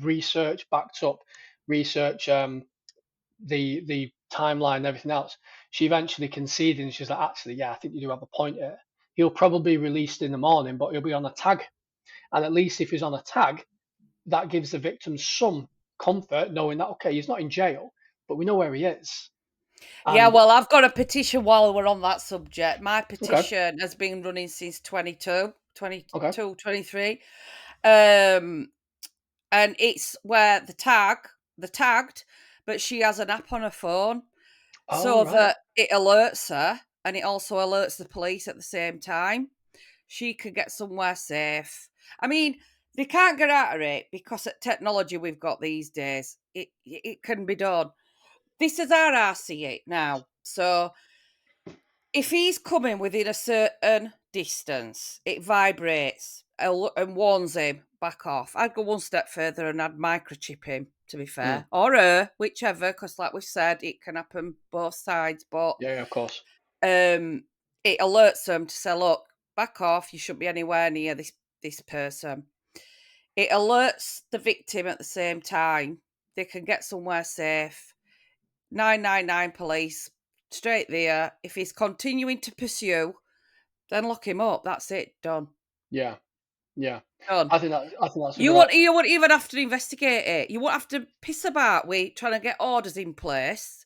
research backed up research, the timeline and everything else, she eventually conceded and she's like, "Actually, yeah, I think you do have a point here. He'll probably be released in the morning, but he'll be on a tag. And at least if he's on a tag, that gives the victim some comfort knowing that, okay, he's not in jail, but we know where he is." Yeah, And well, I've got a petition while we're on that subject. My okay, petition has been running since 22, okay, 23. Um, and it's where the tagged, but she has an app on her phone oh so right, that it alerts her and it also alerts the police at the same time. She could get somewhere safe. I mean, they can't get out of it because of technology we've got these days. It can be done. This is how I see it now. So if he's coming within a certain distance, it vibrates and warns him back off. I'd go one step further and I'd microchip him, to be mm, fair, or her, whichever, because like we've said, it can happen both sides. But yeah, of course, um, it alerts them to say, "Look, back off. You shouldn't be anywhere near this person." It alerts the victim at the same time. They can get somewhere safe. 999 police, straight there. If he's continuing to pursue, then lock him up. That's it. Done. yeah, yeah. Done. I think that's a You good won't option. you won't even have to investigate it. You won't have to piss about with trying to get orders in place.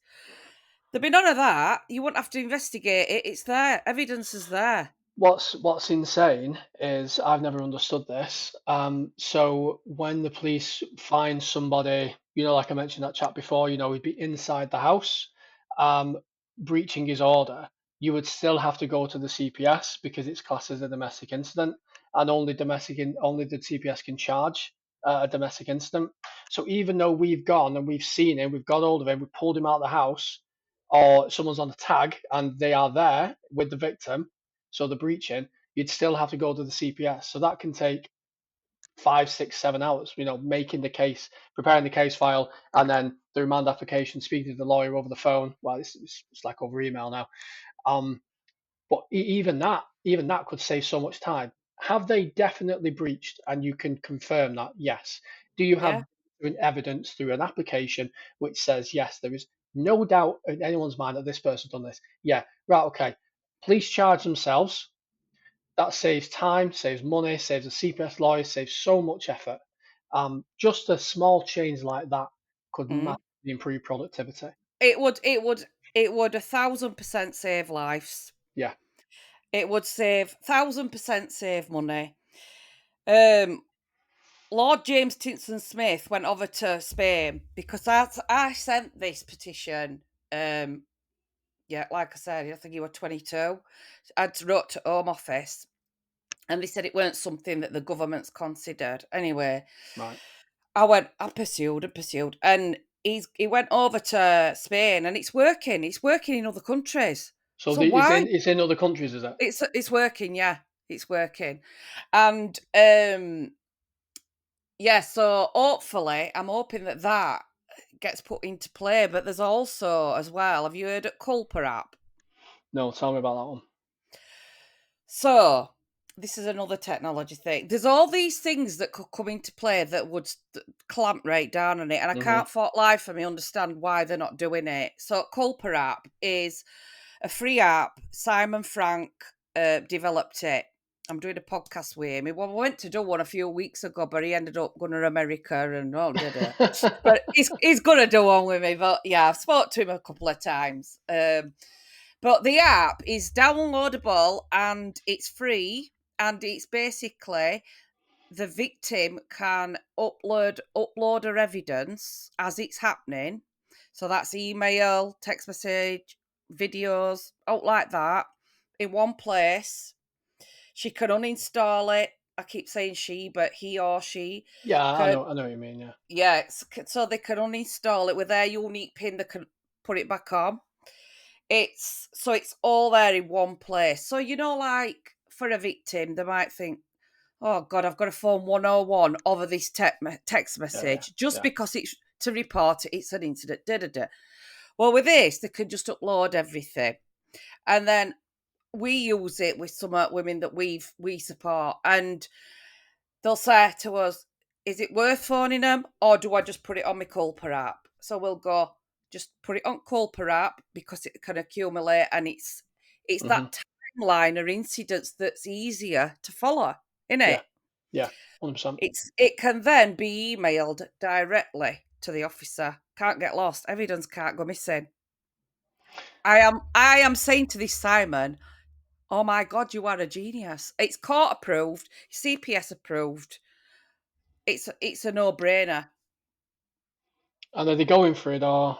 There'll be none of that. You won't have to investigate it. It's there. Evidence is there. What's insane is I've never understood this. So when the police find somebody, like I mentioned that chat before, he'd be inside the house, um, breaching his order, you would still have to go to the CPS because it's classed as a domestic incident, and only the CPS can charge a domestic incident. So even though we've gone and we've seen him, we've got hold of him, we pulled him out of the house, or someone's on a tag and they are there with the victim, so the breaching, you'd still have to go to the CPS. So that can take 5, 6, 7 hours, making the case, preparing the case file, and then the remand application, speaking to the lawyer over the phone. Well, it's like over email now. Um, but even that could save so much time. Have they definitely breached? And you can confirm that, yes. Do you have Yeah. evidence through an application which says, yes, there is no doubt in anyone's mind that this person's done this? Yeah, right, okay. Police charge themselves. That saves time, saves money, saves the CPS lawyer, saves so much effort. Just a small change like that could Mm. massively improve productivity. It would. It would. It would 1,000% save lives. Yeah, It would save 1,000% save money. Um, Lord James Tinson Smith went over to Spain because I sent this petition. Yeah, like I said, I think you were 22. I'd wrote to Home Office and they said it weren't something that the government's considered. Anyway, right. I pursued and pursued, and he went over to Spain, and it's working. It's working in other countries. So So it's why? in other countries, is it? It's working, yeah. It's working. And yeah, so hopefully I'm hoping that gets put into play. But there's also as well, have you heard of Kulpa App? No, tell me about that one. So this is another technology thing. There's all these things that could come into play that would clamp right down on it, and I Hmm. can't for life for me understand why they're not doing it. So Culper app is a free app. Simon Frank developed it, I'm doing a podcast with him. Well, we went to do one a few weeks ago, but he ended up going to America and did it. But he's gonna do one with me. But yeah, I've spoke to him a couple of times. But the app is downloadable and it's free, and it's basically the victim can upload her evidence as it's happening. So that's email, text message, videos, out like that in one place. She can uninstall it. I keep saying she, but he or she Yeah, can. I know what you mean. Yeah, Yeah, so they can uninstall it with their unique pin. They can put it back on. It's all there in one place. So like for a victim, they might think, "Oh God, I've got to phone 101 over this text yeah, yeah, message just yeah. because it's to report it. It's an incident." Da da da. Well, with this, they can just upload everything, and then we use it with some women that we support, and they'll say to us, "Is it worth phoning them, or do I just put it on my Kulpa app?" So we'll go, just put it on Kulpa app because it can accumulate, and it's Hmm. that timeline or incidents that's easier to follow, isn't Yeah, it? yeah, 100%. It can then be emailed directly to the officer. Can't get lost. Evidence can't go missing. I am saying to this Simon, oh my God, you are a genius. It's court approved, CPS approved. It's a no-brainer. And are they going for it or?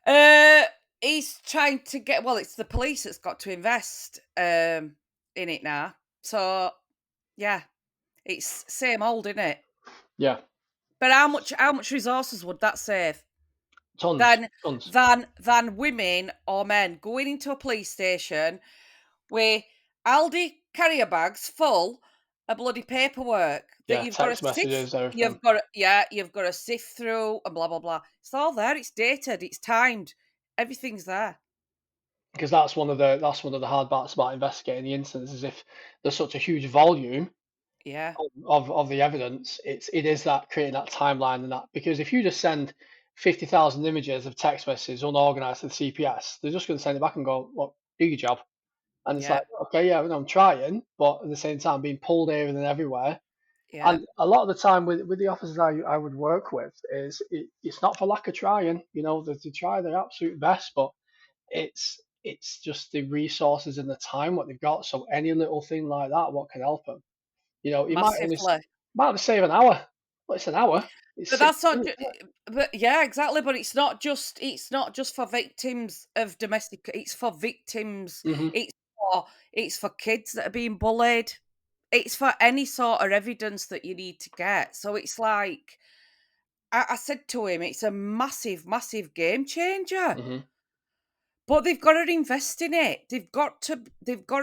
Uh he's trying to get, well, it's the police that's got to invest in it now. So yeah, it's same old, isn't it? Yeah, But how much resources would that save? tons, Than tons. than women or men going into a police station with Aldi carrier bags full of bloody paperwork that Yeah, you've got to text sift. messages, everything. You've got to sift through and blah blah blah. It's all there. It's dated. It's timed. Everything's there. Because that's one of the hard parts about investigating the incidents is if there's such a huge volume Yeah, of the evidence, it is that creating that timeline and that because if you just send 50,000 images of text messages unorganized to the CPS, they're just going to send it back and go, "Look, do your job." And it's yeah, like, okay, yeah, I'm trying, but at the same time, being pulled here and everywhere. yeah. And a lot of the time with the officers I would work with is it's not for lack of trying, they try their absolute best, but it's just the resources and the time what they've got. So any little thing like that, what can help them? You Massively. might have to save an hour. Well, it's an hour. It's But six that's not. minutes. But yeah, exactly. But it's not just for victims of domestic. It's for victims. Mm-hmm. It's it's for kids that are being bullied. It's for any sort of evidence that you need to get. So it's like I said to him, it's a massive, massive game changer. Mm-hmm. But they've got to invest in it. They've got to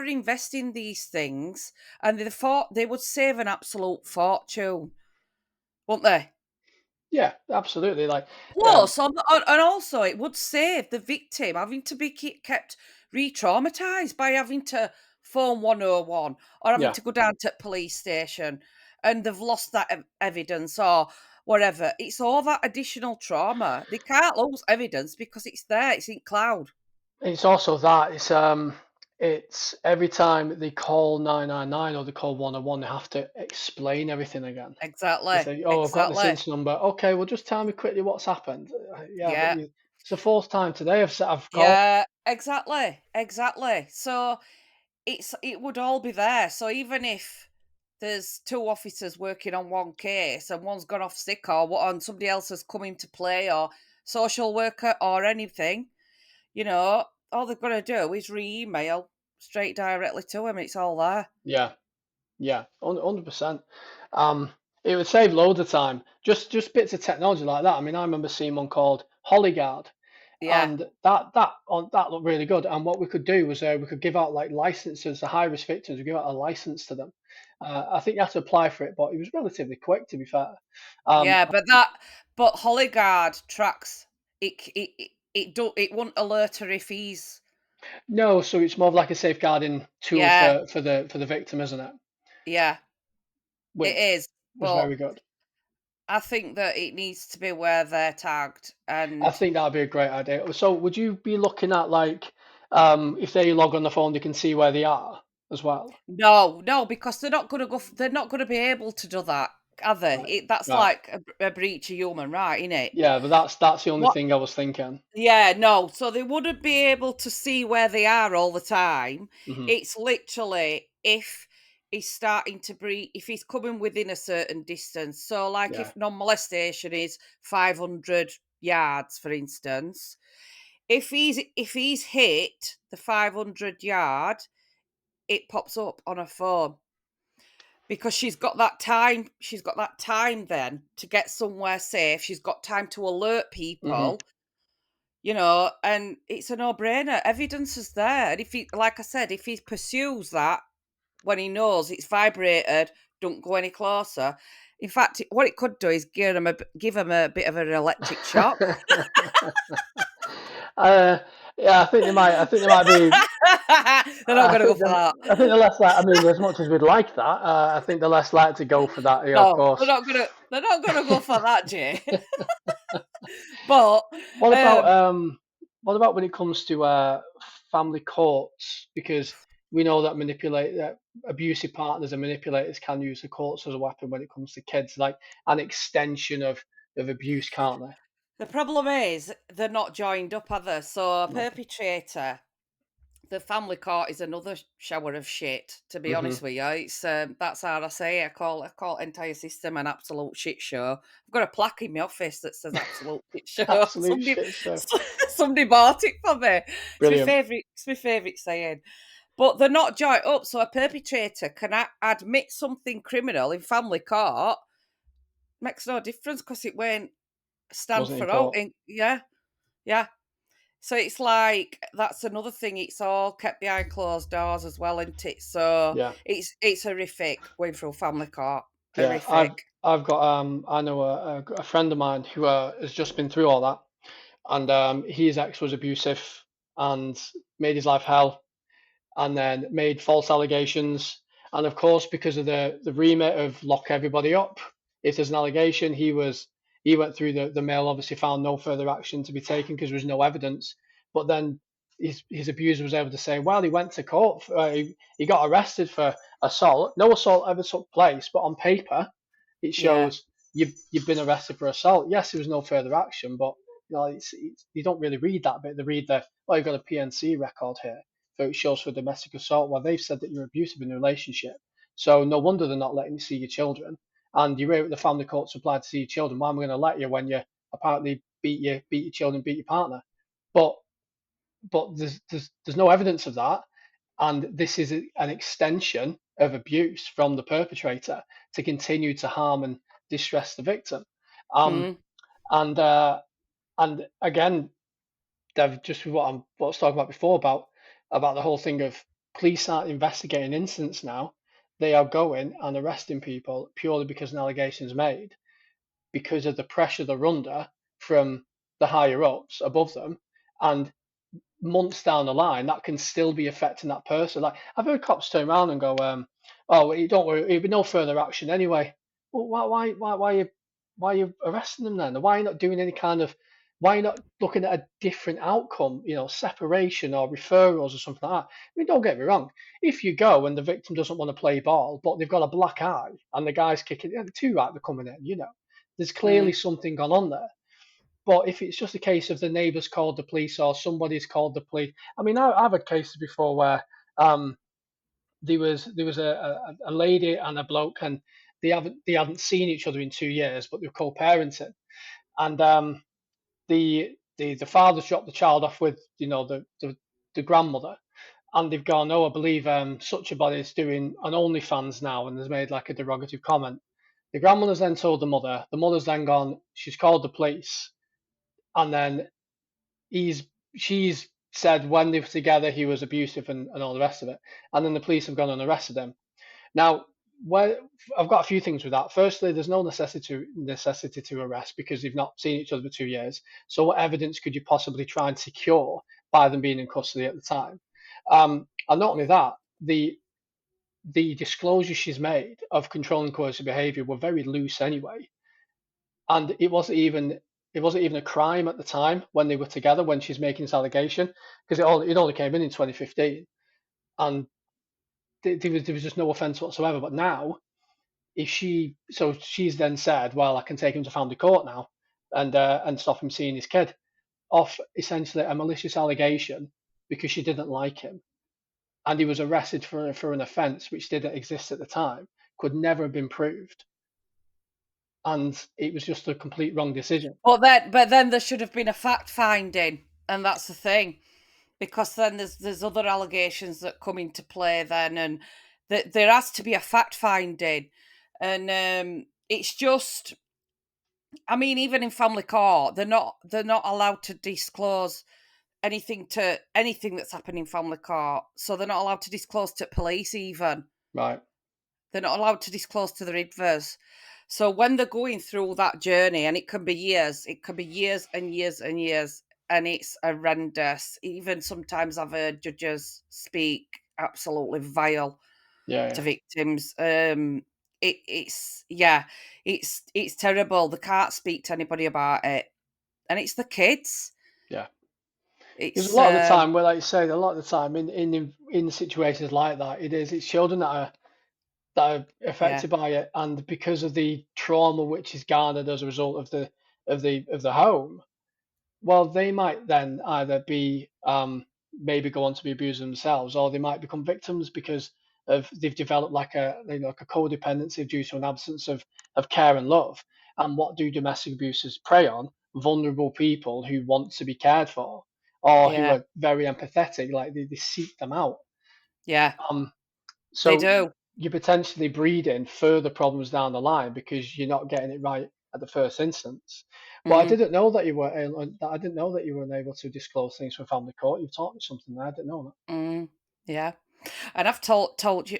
invest in these things, and they would save an absolute fortune, wouldn't they? Yeah, absolutely. Like, Plus, and also, it would save the victim having to be kept re-traumatized by having to phone 101 or having yeah. to go down to police station and they've lost that evidence or whatever. It's all that additional trauma. They can't lose evidence because it's there. It's in cloud. It's also that it's every time they call 999 or they call 101, they have to explain everything again. They Exactly. say, "Oh, I've got this Exactly. incident number. Okay, well, just tell me quickly what's happened." Yeah, but Yeah. it's the fourth time today I've called. Yeah. Exactly. Exactly. So it would all be there. So even if there's two officers working on one case and one's gone off sick or what and somebody else has come into play or social worker or anything, all they've got to do is re-email straight directly to him. It's all there. Yeah, yeah, 100%. Um, it would save loads of time. Just bits of technology like that. I mean, I remember seeing one called Hollyguard, Yeah. and that looked really good. And what we could do was we could give out like licenses to high risk victims. We give out a license to them. I think you have to apply for it, but it was relatively quick, to be fair. Um, Yeah, but Hollyguard tracks it won't alert her if he's no, so it's more of like a safeguarding tool yeah, for the victim, isn't it? yeah, it Which is. was But very good. I think that it needs to be where they're tagged I and think that'd be a great idea. So would you be looking at like if they log on the phone, they can see where they are? as well. No, because they're not gonna they're not gonna be able to do that, are they? Right. That's Right. like a breach of human right, isn't it? Yeah, but that's the only What thing I was thinking. Yeah, no, so they wouldn't be able to see where they are all the time. Hmm. It's literally if he's starting to breathe, if he's coming within a certain distance. So, like Yeah. if non-molestation is 500 yards, for instance, if he's hit the 500 yard, it pops up on her phone because she's got that time. She's got that time then to get somewhere safe. She's got time to alert Hmm. people, and it's a no-brainer. Evidence is there. And if he, like I said, if he pursues that when he knows it's vibrated, don't go any closer. In fact, what it could do is give him a bit of an electric shock. uh, yeah, I think they might. I think they might be. They're not I going to go think for they're. that. I think they're less like. I mean, as much as we'd like that, I think they're less likely to go for that. Yeah, of No, they're course. not gonna. They're not gonna go for that, Jay. But What about um, when it comes to family courts? Because we know that abusive partners and manipulators can use the courts as a weapon when it comes to kids, like an extension of abuse, can't they? the problem is they're not joined up, are they? So a No. perpetrator, the family court is another shower of shit. To be Hmm. honest with you, it's that's how I say it. I call entire system an absolute shit show. I've got a plaque in my office that says "absolute shit show." Absolute shit show. Somebody bought it for me. It's my Brilliant. favorite. It's my favorite saying. But they're not joined up, so a perpetrator can admit something criminal in family court. Makes no difference because it won't stand Wasn't in for out. court. Yeah, yeah. So it's like that's another thing. It's all kept behind closed doors as well, isn't it? So Yeah. it's horrific going through family court. Yeah. I've Horrific. I've got I know a friend of mine who has just been through all that, and his ex was abusive and made his life hell, and then made false allegations. And of course, because of the remit of lock everybody up, if there's an allegation, he went through the mail, obviously found no further action to be taken because there was no evidence. But then his abuser was able to say, well, he went to court, he got arrested for assault. No assault ever took place, but on paper, it Yeah. shows you've been arrested for assault. Yes, there was no further action, but you don't really read that bit. They read you've got a PNC record here, so it shows for domestic assault. Well, they've said that you're abusive in a relationship, so no wonder they're not letting you see your children. And you're at the family court supplied to see your children. Why am I going to let you when you apparently beat your children, beat your partner? But there's no evidence of that, and this is an extension of abuse from the perpetrator to continue to harm and distress the victim. Um, Mm, and and again, Dev, just with what I was talking about before about the whole thing of police aren't investigating incidents now. They are going and arresting people purely because an allegation is made, because of the pressure they're under from the higher ups above them, and months down the line, that can still be affecting that person. Like I've heard cops turn around and go, "Oh, don't worry, it'll be no further action anyway." Well, why are you arresting them then? Why are you not doing any kind of, why are you not looking at a different outcome? Separation or referrals or something like that. I mean, don't get me wrong. If you go and the victim doesn't want to play ball, but they've got a black eye and the guy's kicking, yeah, the two right, they're coming in. There's clearly mm. something gone on there. But if it's just a case of the neighbours called the police or somebody's called the police, I mean, I've had cases before where there was a lady and a bloke, and they hadn't seen each other in 2 years, but they were co-parenting, and the father's dropped the child off with the grandmother, and they've gone, oh, I believe such a body's doing an OnlyFans now, and has made like a derogative comment. The grandmother's then told the mother's then gone, she's called the police, and then he's she's said when they were together he was abusive and all the rest of it, and then the police have gone and arrested him. Now, where I've got a few things with that. Firstly, there's no necessity to arrest because they've not seen each other for 2 years. So, what evidence could you possibly try and secure by them being in custody at the time? And not only that, the disclosures she's made of controlling coercive behaviour were very loose anyway, and it wasn't even a crime at the time when they were together when she's making this allegation, because it only came in 2015, and there was just no offence whatsoever. But now, if she's then said, well, I can take him to family court now, and stop him seeing his kid off essentially a malicious allegation because she didn't like him, and he was arrested for an offence which didn't exist at the time, could never have been proved, and it was just a complete wrong decision. But then there should have been a fact finding, and that's the thing, because then there's other allegations that come into play then, and that there has to be a fact finding, and it's just, I mean, even in family court, they're not allowed to disclose anything that's happening in family court, so they're not allowed to disclose to police even. Right. They're not allowed to disclose to their advers. So when they're going through that journey, and it can be years and years and years, and it's horrendous. Even sometimes I've heard judges speak absolutely vile Yeah. to Yeah. victims. It's yeah, it's terrible. They can't speak to anybody about it, and it's the kids. Yeah. Because a It's lot of the time, well, like you say, a lot of the time in situations like that, it's children that are yeah, affected by it, and because of the trauma which is garnered as a result of the home, well, they might then either be maybe go on to be abused themselves, or they might become victims because they've developed like like a codependency due to an absence of care and love. And what do domestic abusers prey on? Vulnerable people who want to be cared for, or who yeah, are very empathetic, like they seek them out. yeah. Um, They so do. you're potentially breeding further problems down the line because you're not getting it right at the first instance. But I Mm, didn't know that you were I didn't know that you were unable to disclose things from family court. You've taught me something there. I didn't know mm, yeah. And I've told you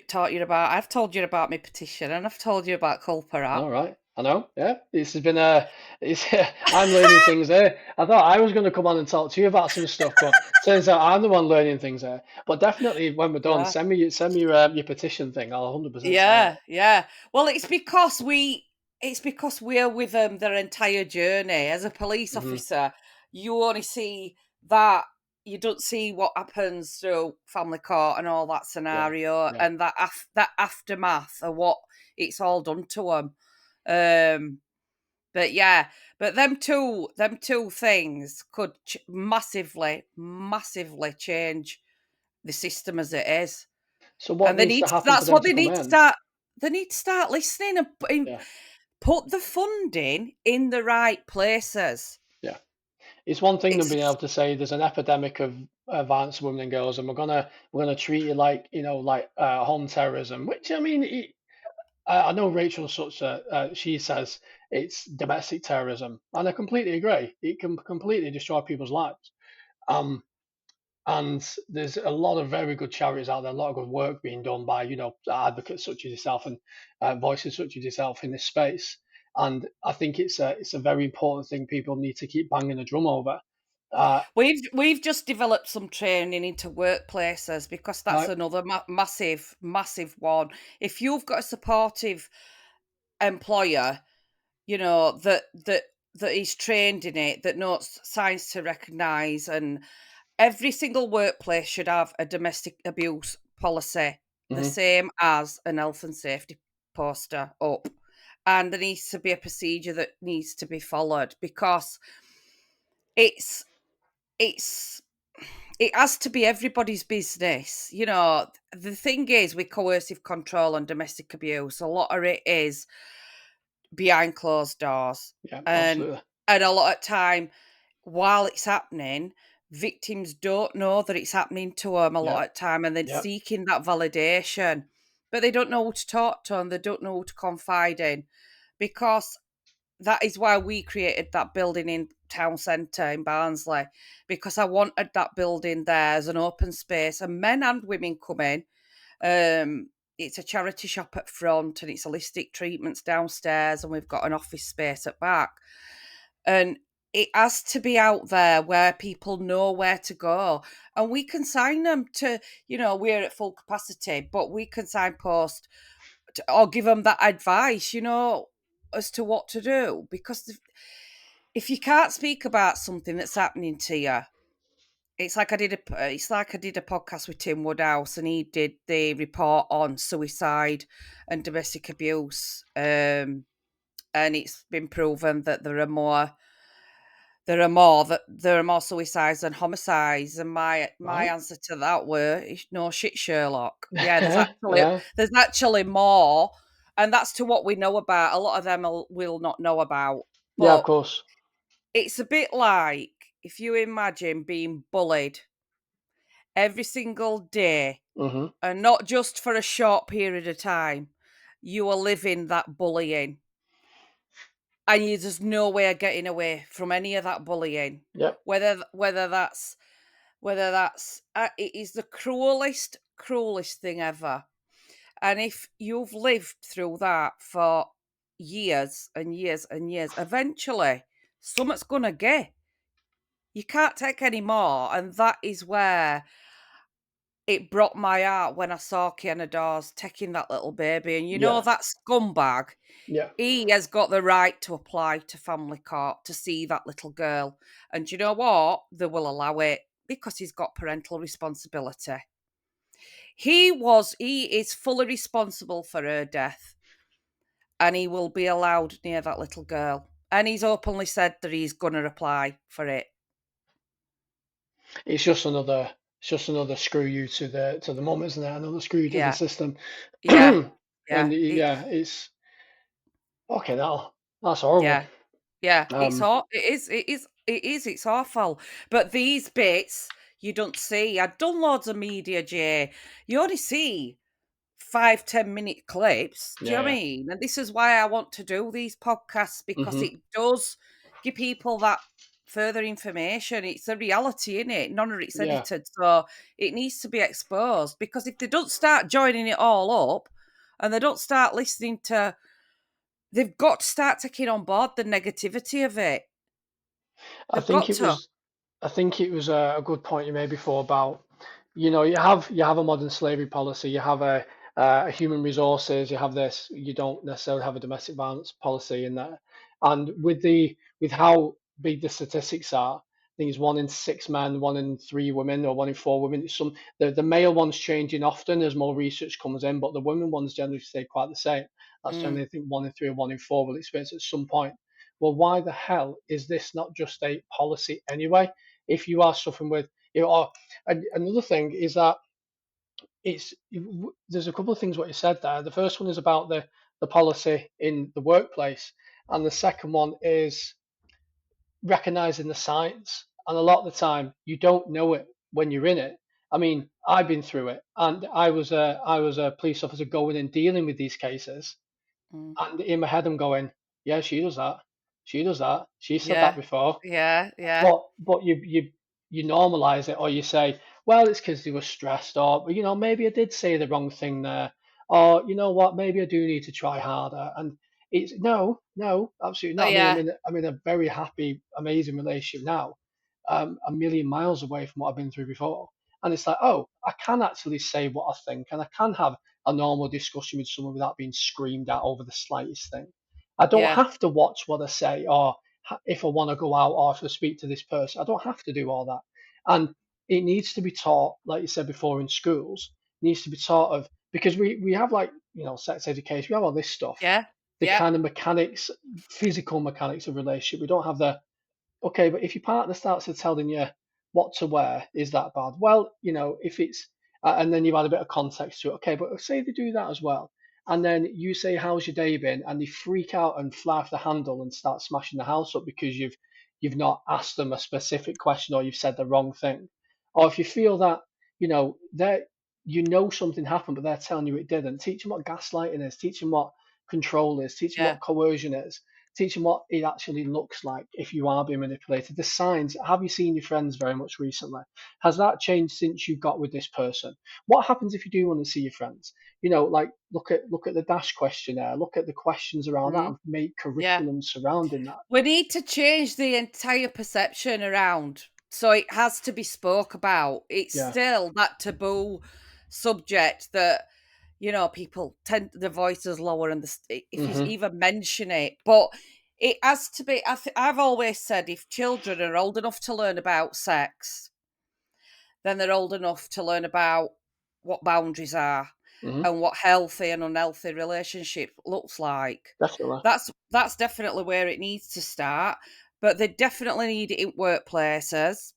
about my petition, and I've told you about Culpa that. App. All right. I know. Yeah. This has been it's I'm learning things there. I thought I was going to come on and talk to you about some stuff, but turns out I'm the one learning things there. But definitely when we're done, Yeah. send me your petition thing. I'll 100% sign it. Yeah, yeah. Well, it's because we're with them their entire journey. As a police Hmm. officer, you only see that, you don't see what happens through family court and all that Yeah. scenario, Yeah. and that aftermath of what it's all done to them. Um, but yeah, but them two things could massively change the system as it is. So what And needs to happen for that's them what to come in? they need to start listening, and Yeah. put the funding in the right places. Yeah. It's one thing them It's being able to say there's an epidemic of violence women and girls, and we're gonna treat you like like home terrorism. Which I mean, I know Rachel such she says it's domestic terrorism, and I completely agree. It can completely destroy people's lives. Um, and there's a lot of very good charities out there, a lot of good work being done by advocates such as yourself and voices such as yourself in this space. And I think it's a very important thing people need to keep banging the drum over. we've just developed some training into workplaces, because that's Right. another massive one. If you've got a supportive employer, that is trained in it, that knows signs to recognise, and every single workplace should have a domestic abuse policy, the Hmm. same as an health and safety poster up. And there needs to be a procedure that needs to be followed, because it's it's it has to be everybody's business. The thing is, with coercive control and domestic abuse, a lot of it is behind closed doors. Yeah, And absolutely. a lot of time, while it's happening, victims don't know that it's happening to them a Yeah, lot of time, and they're yeah. seeking that validation. But they don't know who to talk to, and they don't know who to confide in, because that is why we created that building in town centre in Barnsley, because I wanted that building there as an open space, and men and women come in. It's a charity shop at front, and it's holistic treatments downstairs, and we've got an office space at back. And it has to be out there where people know where to go. And we can sign them to, we're at full capacity, but we can signpost or give them that advice, as to what to do. Because if you can't speak about something that's happening to you, It's like I did a podcast with Tim Woodhouse, and he did the report on suicide and domestic abuse. And it's been proven that there are more suicides than homicides. And my Right? answer to that were no shit, Sherlock. Yeah, Yeah. there's actually more, and that's to what we know about. A lot of them will not know about, Yeah, of but course. it's a bit like if you imagine being bullied every single day, Hmm. and not just for a short period of time. You are living that bullying, and there's no way of getting away from any of that bullying. Yep. Whether that's it is the cruelest thing ever. And if you've lived through that for years and years and years, eventually something's gonna get. You can't take any more, and that is where it broke my heart when I saw Keanu Dawes taking that little baby. And Yeah. that scumbag, Yeah. he has got the right to apply to family court to see that little girl. And you know what? They will allow it because he's got parental responsibility. He is fully responsible for her death, and he will be allowed near that little girl. And he's openly said that he's going to apply for it. It's just another. It's just another screw you to the mum, isn't it? Another screw you to the Yeah, system. yeah, And yeah, yeah, it's okay. That's horrible. yeah. Yeah, Um. it's awful. But these bits you don't see. I've done loads of media, Jay. You only see 5-10 minute clips. Do you Yeah. know what I Yeah. mean? And this is why I want to do these podcasts, because Hmm. it does give people that further information. It's a reality, in it. None of it's Yeah. edited, so it needs to be exposed. Because if they don't start joining it all up, and they don't start listening to, they've got to start taking on board the negativity of it. I They've think got it to. was. I think it was a good point you made before about, you have a modern slavery policy, you have a human resources, you have this, you don't necessarily have a domestic violence policy in there, and with how big the statistics are, I think it's 1 in 6 men, 1 in 3 women, or 1 in 4 women. It's the male ones changing often as more research comes in, but the women ones generally stay quite the same. That's Mm, generally, I think, 1 in 3 or 1 in 4 will experience at some point. Well, why the hell is this not just a policy anyway? If you are suffering with, or another thing is that it's there's a couple of things what you said there. The first one is about the policy in the workplace, and the second one is recognizing the signs. And a lot of the time, you don't know it when you're in it. I mean, I've been through it, and I was a police officer going and dealing with these cases, mm. and in my head, I'm going, yeah, she does that. She does that. She said that Yeah, before. yeah, yeah, But you normalize it, or you say, well, it's because they were stressed, or maybe I did say the wrong thing there, or you know what, maybe I do need to try harder. And it's no, absolutely not. I mean, yeah, I'm in a very happy, amazing relationship now, a million miles away from what I've been through before. And it's like, oh, I can actually say what I think, and I can have a normal discussion with someone without being screamed at over the slightest thing. I don't yeah, have to watch what I say, or if I want to go out, or if I speak to this person. I don't have to do all that. And it needs to be taught, like you said before, in schools. It needs to be taught of, because we have, like, sex education, we have all this stuff, yeah, the yeah, kind of mechanics, physical mechanics of relationship. We don't have the, okay, but if your partner starts to telling you what to wear, is that bad? Well, if it's, and then you've had a bit of context to it. Okay, but say they do that as well. And then you say, how's your day been? And they freak out and fly off the handle and start smashing the house up because you've not asked them a specific question, or you've said the wrong thing. Or if you feel that, they something happened, but they're telling you it didn't, teach them what gaslighting is, teach them what control is, teach them yeah, what coercion is, teach them what it actually looks like if you are being manipulated. The signs. Have you seen your friends very much recently? Has that changed since you got with this person? What happens if you do want to see your friends? Like, look at the dash questionnaire. Look at the questions around that, mm, and make yeah. curriculum surrounding that. We need to change the entire perception around, so it has to be spoke about. It's Yeah. still that taboo subject that people tend their voices lower, and if you Hmm. even mention it, but it has to be. I've always said, if children are old enough to learn about sex, then they're old enough to learn about what boundaries are Hmm. and what healthy and unhealthy relationship looks like. Definitely. That's definitely where it needs to start, but they definitely need it in workplaces.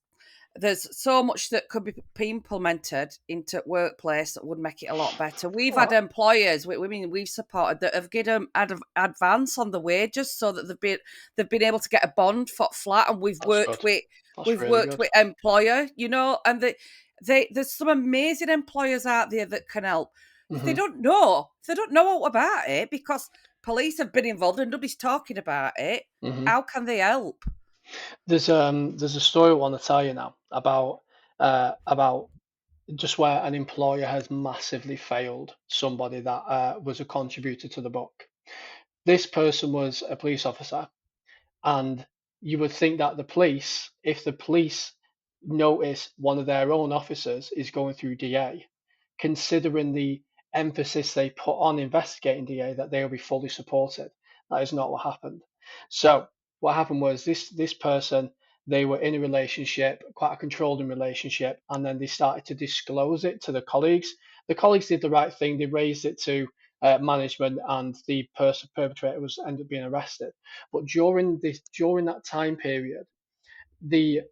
There's so much that could be implemented into workplace that would make it a lot better. We've had Oh, employers with women we've supported that have given advance on the wages so that they've been able to get a bond for flat, and we've that's worked good. with That's we've really worked good. with employer, and they there's some amazing employers out there that can help. If they Hmm. don't know, if they don't know all about it because police have been involved and nobody's talking about it, Hmm. how can they help? There's a story I want to tell you now about just where an employer has massively failed somebody that was a contributor to the book. This person was a police officer, and you would think that the police, if the police notice one of their own officers is going through DA, considering the emphasis they put on investigating DA, that they will be fully supported. That is not what happened. So what happened was this person, they were in a relationship, quite a controlling relationship, and then they started to disclose it to the colleagues. The colleagues did the right thing. They raised it to management, and the person perpetrator was ended up being arrested. But during that time period, the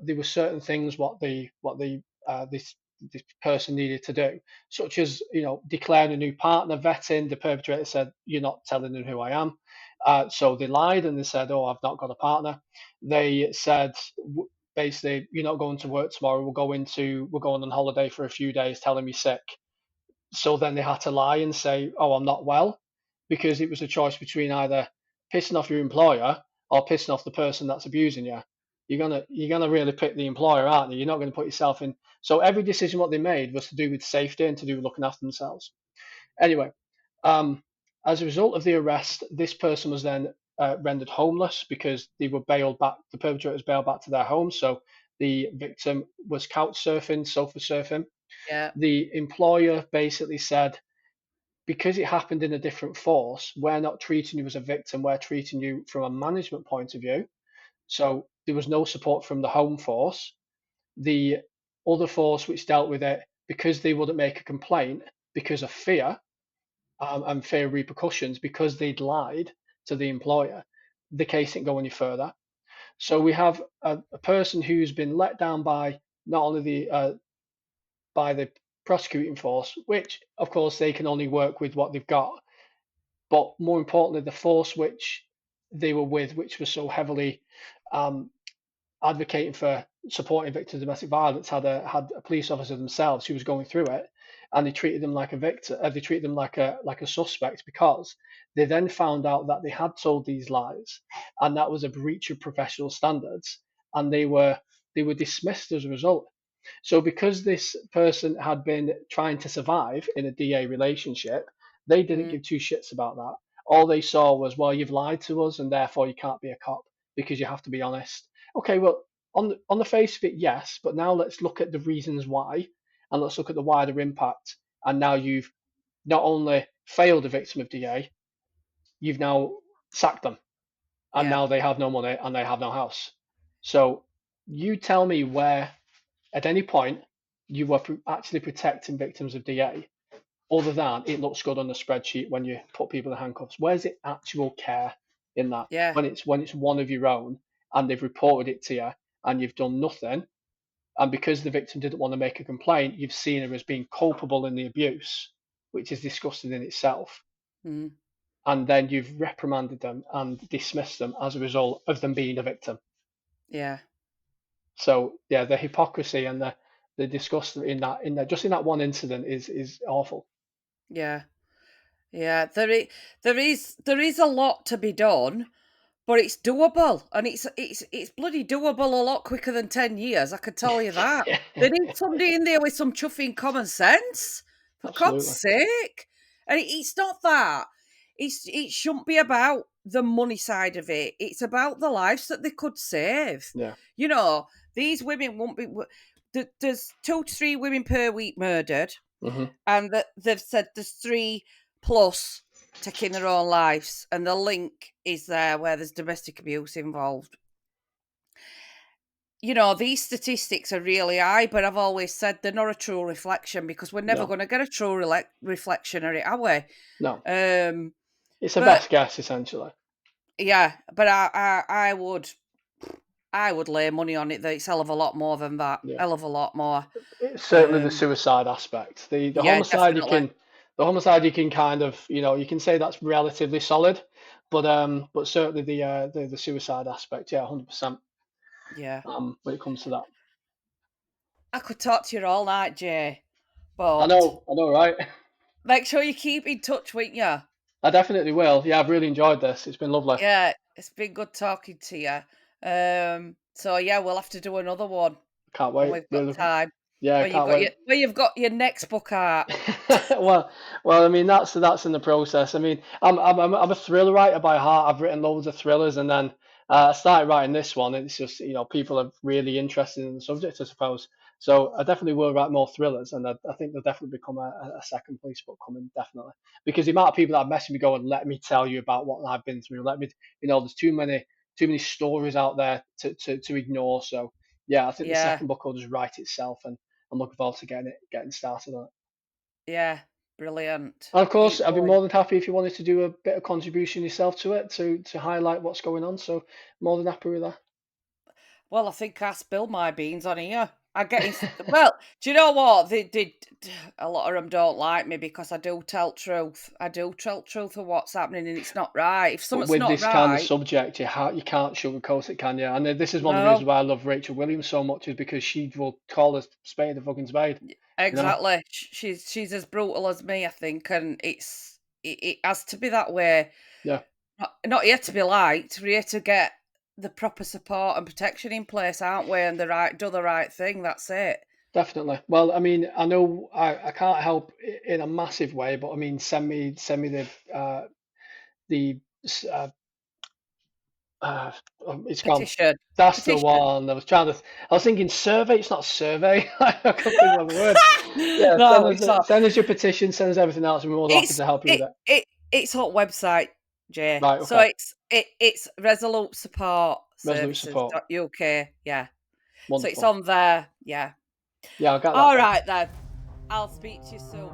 there were certain things what this person needed to do, such as declaring a new partner, vetting. The perpetrator said, "You're not telling them who I am," so they lied and they said, "Oh, I've not got a partner." They said basically, "You're not going to work tomorrow. We're going on holiday for a few days. Telling me sick." So then they had to lie and say, "Oh, I'm not well," because it was a choice between either pissing off your employer or pissing off the person that's abusing you. You're gonna really pick the employer, aren't you? You're not going to put yourself in. So every decision what they made was to do with safety and to do with looking after themselves. Anyway, um, as a result of the arrest, this person was then rendered homeless because they were bailed back. The perpetrators bailed back to their home. So the victim was couch surfing, sofa surfing. Yeah, The employer basically said, because it happened in a different force, we're not treating you as a victim, we're treating you from a management point of view. So there was no support from the home force. The other force which dealt with it, because they wouldn't make a complaint because of fear and fear of repercussions, because they'd lied to the employer, the case didn't go any further. So we have a person who's been let down by not only the prosecuting force, which of course they can only work with what they've got, but more importantly, the force which they were with, which was so heavily um, advocating for supporting victims of domestic violence, had a police officer themselves who was going through it, and they treated them like a victim. They treated them like a suspect because they then found out that they had told these lies, and that was a breach of professional standards, and they were dismissed as a result. So because this person had been trying to survive in a DA relationship, they didn't mm, give two shits about that. All they saw was, well, you've lied to us, and therefore you can't be a cop because you have to be honest. Okay, well, on the face of it, yes, but now let's look at the reasons why, and let's look at the wider impact. And now you've not only failed a victim of DA, you've now sacked them, and yeah, now they have no money and they have no house. So you tell me where at any point you were actually protecting victims of DA, other than it looks good on the spreadsheet when you put people in handcuffs. Where's the actual care in that? yeah, When it's one of your own and they've reported it to you and you've done nothing, and because the victim didn't want to make a complaint, you've seen her as being culpable in the abuse, which is disgusting in itself. mm, And then you've reprimanded them and dismissed them as a result of them being a victim. yeah, So yeah, the hypocrisy and the disgust in that just in that one incident is awful. yeah, yeah. There is a lot to be done, but it's doable, and it's bloody doable a lot quicker than 10 years. I could tell you that. Yeah, They need somebody in there with some chuffing common sense, for God's absolutely. sake. And it's not that. It shouldn't be about the money side of it. It's about the lives that they could save. Yeah. You know, these women won't be. There's 2 to 3 women per week murdered, Hmm. and they've said there's 3 plus taking their own lives, and the link is there where there's domestic abuse involved. these statistics are really high, but I've always said they're not a true reflection because we're never No, going to get a true reflection of it, are we? no. Um, It's a but best guess essentially. yeah, but I would lay money on it that it's hell of a lot more than that. Yeah. Hell of a lot more. It's certainly the Um, suicide aspect. The yeah, homicide you definitely. can kind of, you can say that's relatively solid, but certainly the suicide aspect, yeah, 100%. Yeah. When it comes to that. I could talk to you all night, Jay, but I know, right? make sure you keep in touch, won't you? I definitely will. Yeah, I've really enjoyed this. It's been lovely. Yeah, it's been good talking to you. So yeah, we'll have to do another one Can't when wait. we've got Really, time. yeah, can't wait. Where you've got your next book out. well, well, I mean that's in the process. I mean, I'm a thriller writer by heart. I've written loads of thrillers, and then I started writing this one. It's just people are really interested in the subject, I suppose. So I definitely will write more thrillers, and I think there'll definitely become a second police book coming, definitely, because the amount of people that message me going, let me tell you about what I've been through. Let me, there's too many stories out there to ignore. So yeah, I think the Yeah, second book will just write itself, and I'm looking forward to getting started on it. yeah, brilliant. And of course, Keep I'd be going. more than happy if you wanted to do a bit of contribution yourself to it to highlight what's going on. So more than happy with Well, I think I spilled my beans on here. I get in. Well, do you know what? They did. A lot of them don't like me because I do tell truth. I do tell truth of what's happening, and it's not right. If But something's with not this kind of right, subject, you can't sugarcoat it, can you? And this is one of the reasons no, why I love Rachel Williams so much, is because she will call a spade a fucking spade. You know? exactly. She's as brutal as me, I think, and it has to be that way. Yeah, Not here to be liked. We're here to get the proper support and protection in place, aren't we? And do the right thing. That's it. definitely. Well, I mean, I know I can't help in a massive way, but I mean, send me the uh, Uh, it's gone. Petition. That's the Petition. one. I was thinking survey. It's not survey. I couldn't think of the word. Yeah, No, it's not. send us your petition. Send us everything else, and we're more than happy It's to help you with it. it's our website, Jay. Right. So Okay. it's Resolute Support Resolute Services support. UK. Yeah. So it's Wonderful. on there. Yeah. Yeah, I'll get that All done. right then. I'll speak to you soon.